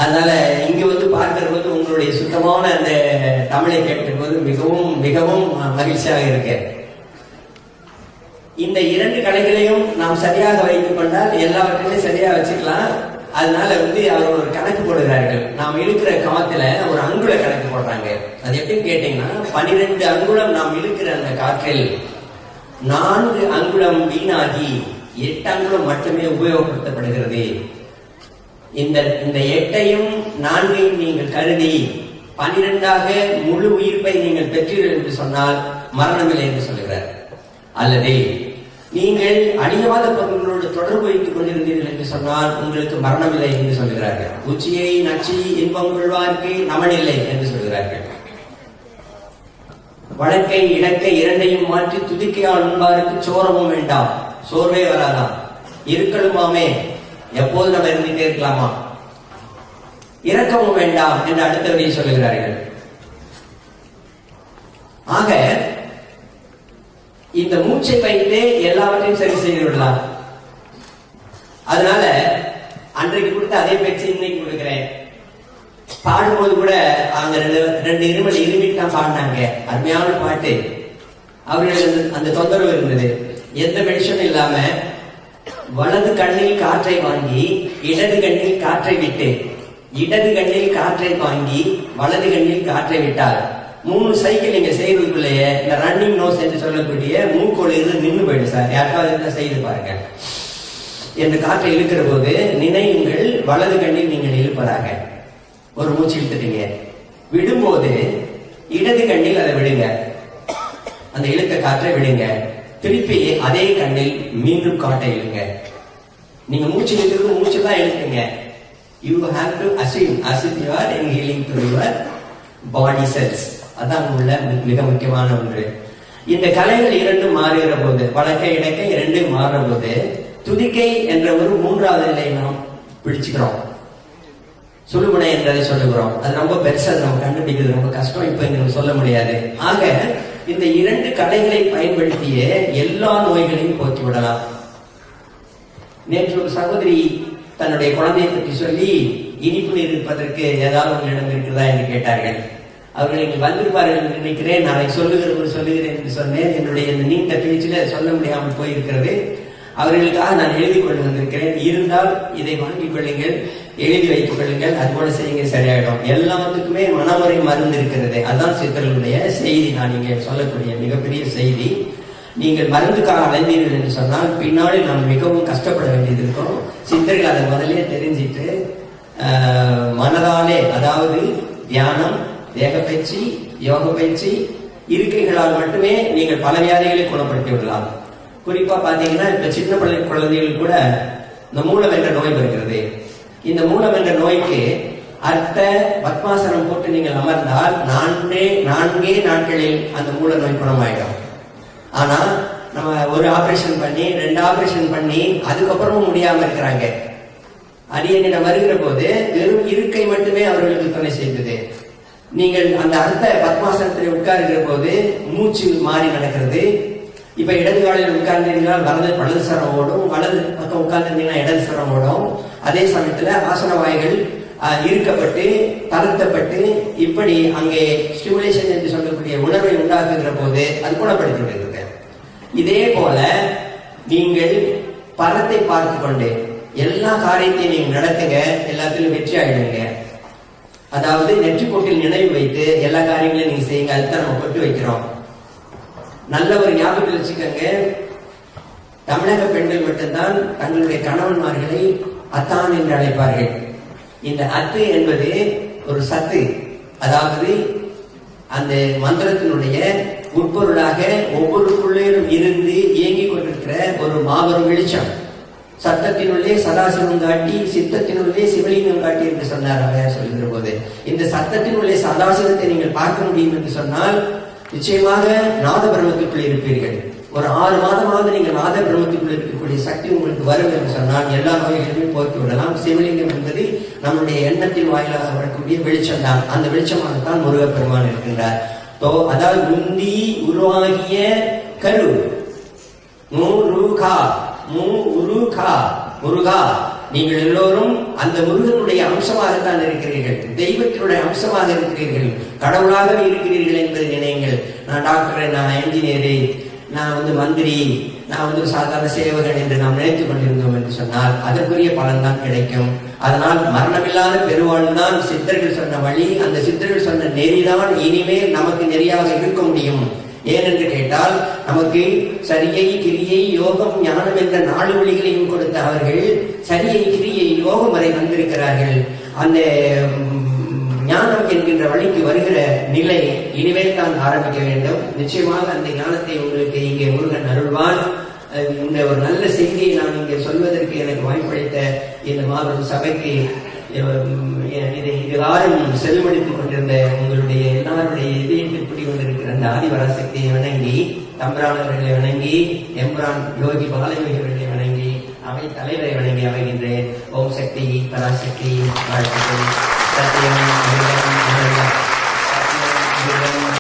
A: அதனால இங்க வந்து பார்க்கிற போது உங்களுடைய சுத்தமான அந்த தமிழை கேட்கிற போது மிகவும் மிகவும் மகிழ்ச்சியாக இருக்கு. இந்த 2 கலைகளையும் நாம் சரியாக வைத்துக் கொண்டால் எல்லாவற்றையுமே சரியா வச்சுக்கலாம். அதனால வந்து அவர் ஒரு கணக்கு போடுகிறார்கள். நாம் இழுக்கிற காத்துல ஒரு அங்குல கணக்கு போடுறாங்க. அது எப்படின்னு கேட்டீங்கன்னா 12 அங்குலம் நாம் இழுக்கிற அந்த காற்றில் 4 அங்குலம் வீணாகி 8 அங்குலம் மட்டுமே உபயோகப்படுத்தப்படுகிறது. இந்த 8ஐயும் 4ஐயும் நீங்கள் கருதி 12ஆக முழு உயிர்ப்பை நீங்கள் பெற்றீர்கள் என்று சொன்னால் மரணமில்லை என்று சொல்லுகிறார். அல்லது நீங்கள் அழியாத பொருள்களோடு தொடர்பு வைத்துக் கொண்டிருந்தீர்கள் என்று சொன்னால் உங்களுக்கு மரணமில்லை என்று சொல்கிறார்கள். உச்சியை நச்சி இன்பம் கொள்வார்க்கு நமனில்லை என்று சொல்கிறார்கள். வழக்கை இடக்கை 2ஐயும் மாற்றி துதிக்கையால் உண்பாருக்கு சோரமும் வேண்டாம், சோர்வே வராதாம். இருக்கலுமாமே, எப்போது நம்ம இருந்துட்டே இருக்கலாமா. இரக்கமும் வேண்டாம் என்று அடுத்த வழியை சொல்லுகிறார்கள். ஆக இந்த மூச்சை வைத்தே எல்லாவற்றையும் சரி செய்து விடலாம். அதனால அன்றைக்கு கொடுத்த அதே பேச்சு இன்னைக்கு கொடுக்கிறேன். பாடும்போது கூட அவங்க 2 இருமல் இருமிட்டு தான் பாடினாங்க. அருமையான பாட்டு. அவர்களுக்கு அந்த தொந்தரவு இருந்தது. எந்த மெடிசனும் இல்லாம வலது கண்ணில் காற்றை வாங்கி இடது கண்ணில் காற்றை விட்டு, இடது கண்ணில் காற்றை வாங்கி வலது கண்ணில் காற்றை விட்டார். 3 சைக்கிள் நீங்க செய்வதற்குள்ளேயே இந்த ரன்னிங் நோஸ் என்று சொல்லக்கூடிய மூக்கொழிவு நின்று போயிடு. சார் யாருக்காவது செய்து பாருங்க. இந்த காற்றை இழுக்கிற போது நினைவுங்கள் வலது கண்ணில் நீங்கள் இழுப்பதாக. ஒரு மூச்சு இழுத்துட்டீங்க, விடும்போது இடது கண்ணில் அதை விடுங்க. அந்த இழுத்த காற்றை விடுங்க. திருப்பி அதே கண்ணில் மீண்டும் காற்றை இழுங்க. நீங்க மூச்சு இழுக்கிறது மூச்சு தான் இழுக்குங்க. You have to assume as if you are inhaling through your body cells. அதான் உள்ள மிக முக்கியமான ஒன்று. இந்த கலைகள் 2 மாறுகிற போது, வழக்கை இடக்கை 2 மாறுற போது துதிக்கை என்ற ஒரு 3வது நிலையை நாம் பிடிச்சுக்கிறோம். சுழுமுனை என்றதை சொல்லுகிறோம். அது ரொம்ப பெருசா நம்ம கண்டுபிடிக்கிறது ரொம்ப கஷ்டம். இப்ப இங்க சொல்ல முடியாது. ஆக இந்த 2 கலைகளை பயன்படுத்திய எல்லா நோய்களையும் போக்கி விடலாம். நேற்று ஒரு சகோதரி தன்னுடைய குழந்தையை பற்றி சொல்லி இனிப்பு நீர் இருப்பதற்கு ஏதாவது உங்களிடம் இருக்கிறதா என்று கேட்டார்கள். அவர்கள் இங்கு வந்திருப்பார்கள் என்று நினைக்கிறேன். நாளை சொல்லுகிறேன் என்று சொன்னேன். என்னுடைய இந்த நீண்ட பேச்சில சொல்ல முடியாமல் போயிருக்கிறது. அவர்களுக்காக நான் எழுதி கொண்டு வந்திருக்கிறேன். இருந்தால் இதை வாங்கிக் கொள்ளுங்கள், எழுதி வைத்துக் கொள்ளுங்கள். அதுபோல செய்யுங்க, சரியாயிடும். எல்லாத்துக்குமே மனமுறை மருந்து இருக்கிறது. அதுதான் சித்தர்களுடைய செய்தி. நான் இங்கே சொல்லக்கூடிய மிகப்பெரிய செய்தி. நீங்கள் மருந்துக்காக அலைந்தீர்கள் என்று சொன்னால் பின்னாடி நாம் மிகவும் கஷ்டப்பட வேண்டியது இருக்கும். சித்தர்கள் அதை முதலே தெரிஞ்சிட்டு மனதாலே, அதாவது தியானம், தேக பயிற்சி, யோக பயிற்சி, இருக்கைகளால் மட்டுமே நீங்கள் பல வியாதிகளை குணப்படுத்தி விடலாம். குறிப்பா பாத்தீங்கன்னா இப்ப சின்ன குழந்தைகள் கூட இந்த மூலம் என்ற நோய் வருகிறது. இந்த மூலம் என்ற நோய்க்கு அர்த்த பத்மாசனம் போட்டு நீங்கள் அமர்ந்தால் நான்கே நாட்களில் அந்த மூல நோய் குணமாயிடும். ஆனா நம்ம ஒரு ஆபரேஷன் பண்ணி 2 ஆபரேஷன் பண்ணி அதுக்கப்புறமும் முடியாம இருக்கிறாங்க. அடியனிடம் வருகிற போது வெறும் இருக்கை மட்டுமே அவர்களுக்கு துணை செய்தது. நீங்கள் அந்த அர்த்த பத்மாசனத்தில் உட்கார்கிற போது மூச்சு மாறி நடக்கிறது. இப்ப இடது காலில் உட்கார்ந்தீங்கன்னா வலது சரம் ஓடும், வலது பக்கம் உட்கார்ந்தீங்கன்னா இடது சரம் ஓடும். அதே சமயத்துல ஆசன வாய்கள் இருக்கப்பட்டு தளர்த்தப்பட்டு இப்படி அங்கே ஸ்டிமுலேஷன் என்று சொல்லக்கூடிய உணர்வை உண்டாக்குகிற போது அது குணப்படுத்தி விடுகிறது. இதே போல நீங்கள் பரத்தை பார்த்து கொண்டு எல்லா காரியத்தையும் நீங்க நடத்துங்க, எல்லாத்திலும் வெற்றி ஆயிடுங்க. அதாவது நெற்றி போட்டில் நினைவு வைத்து எல்லா காரியங்களையும் நீங்க செய்யுங்க. அதுதான் நம்ம கொட்டு வைக்கிறோம். நல்ல ஒரு ஞாபகத்தில் வச்சுக்கோங்க, தமிழக பெண்கள் மட்டும்தான் தங்களுடைய கணவன்மார்களை அத்தான் என்று அழைப்பார்கள். இந்த அத்து என்பது ஒரு சத்து, அதாவது அந்த மந்திரத்தினுடைய உட்பொருளாக ஒவ்வொருக்குள்ளேயும் இருந்து இயங்கிக் கொண்டிருக்கிற ஒரு மாபெரும் வெளிச்சம். சத்தத்தினுள்ளே சதாசிவம் காட்டி சித்தத்தினுள்ளே சிவலிங்கம் காட்டி என்று சொன்னார் அவர் சொல்கிற போது, இந்த சத்தத்தினுள்ளே சதாசிவத்தை நீங்கள் பார்க்க முடியும் என்று சொன்னால் நிச்சயமாக நாத பிரம்மத்துக்குள் இருப்பீர்கள். ஒரு 6 மாதமாவது நீங்கள் நாத பிரம்மத்துக்குள் இருக்கக்கூடிய சக்தி உங்களுக்கு வரும் என்று சொன்னால் எல்லா நோய்களையுமே போக்கி விடலாம். சிவலிங்கம் என்பது நம்முடைய எண்ணத்தின் வாயிலாக வரக்கூடிய வெளிச்சம் தான். அந்த வெளிச்சமாகத்தான் முருகப்பெருமான் இருக்கின்றார். அதாவது முந்தி உருவாகிய கரு முருகா, நீங்கள் எல்லோரும் அந்த முருகனுடைய அம்சமாகத்தான் இருக்கிறீர்கள், தெய்வத்தினுடைய அம்சமாக இருக்கிறீர்கள், கடவுளாகவே இருக்கிறீர்கள் என்பதை நினைங்கள். நான் டாக்டர், நான் என்ஜினியரு, நான் மந்திரி, நான் சாதாரண சேவகன் என்று நாம் நினைத்துக் கொண்டிருந்தோம் என்று சொன்னால் அதற்குரிய பலன் தான் கிடைக்கும். அதனால் மரணமில்லாத பெருவாழ்வு தான் சித்தர்கள் சொன்ன வழி. அந்த சித்தர்கள் சொன்ன நெறிதான் இனிமேல் நமக்கு நெறியாக இருக்க முடியும். ஏனென்று கேட்டால் நமக்கு சரியை கிரியை யோகம் ஞானம் என்ற 4 வழிகளையும் கொடுத்த அவர்கள் சரியை கிரியை யோகம் வரை வந்திருக்கிறார்கள். அந்த ஞானம் என்கின்ற வழிக்கு வருகிற நிலை இனிமேல் தான் ஆரம்பிக்க வேண்டும். நிச்சயமாக அந்த ஞானத்தை உங்களுக்கு இங்கே முருகன் அருள்வான். இந்த ஒரு நல்ல செய்தியை நான் இங்கே சொல்வதற்கு எனக்கு வாய்ப்பளித்த இந்த மாபெரும் சபைக்கு இதை இதுவாரும் செல்வடித்துக் கொண்டிருந்த உங்களுடைய எல்லாருடைய இதயத்தில் குடிகொண்டிருக்கிற அந்த ஆதிபராசக்தியை வணங்கி, தம்பிரானவர்களை வணங்கி, எம்பிரான் யோகி பாலயோகிகளை வணங்கி, அவை தலைவரை வணங்கி அமைகின்றேன். ஓம் சக்தி பராசக்தி வாழ்த்துக்கள். சத்தியம்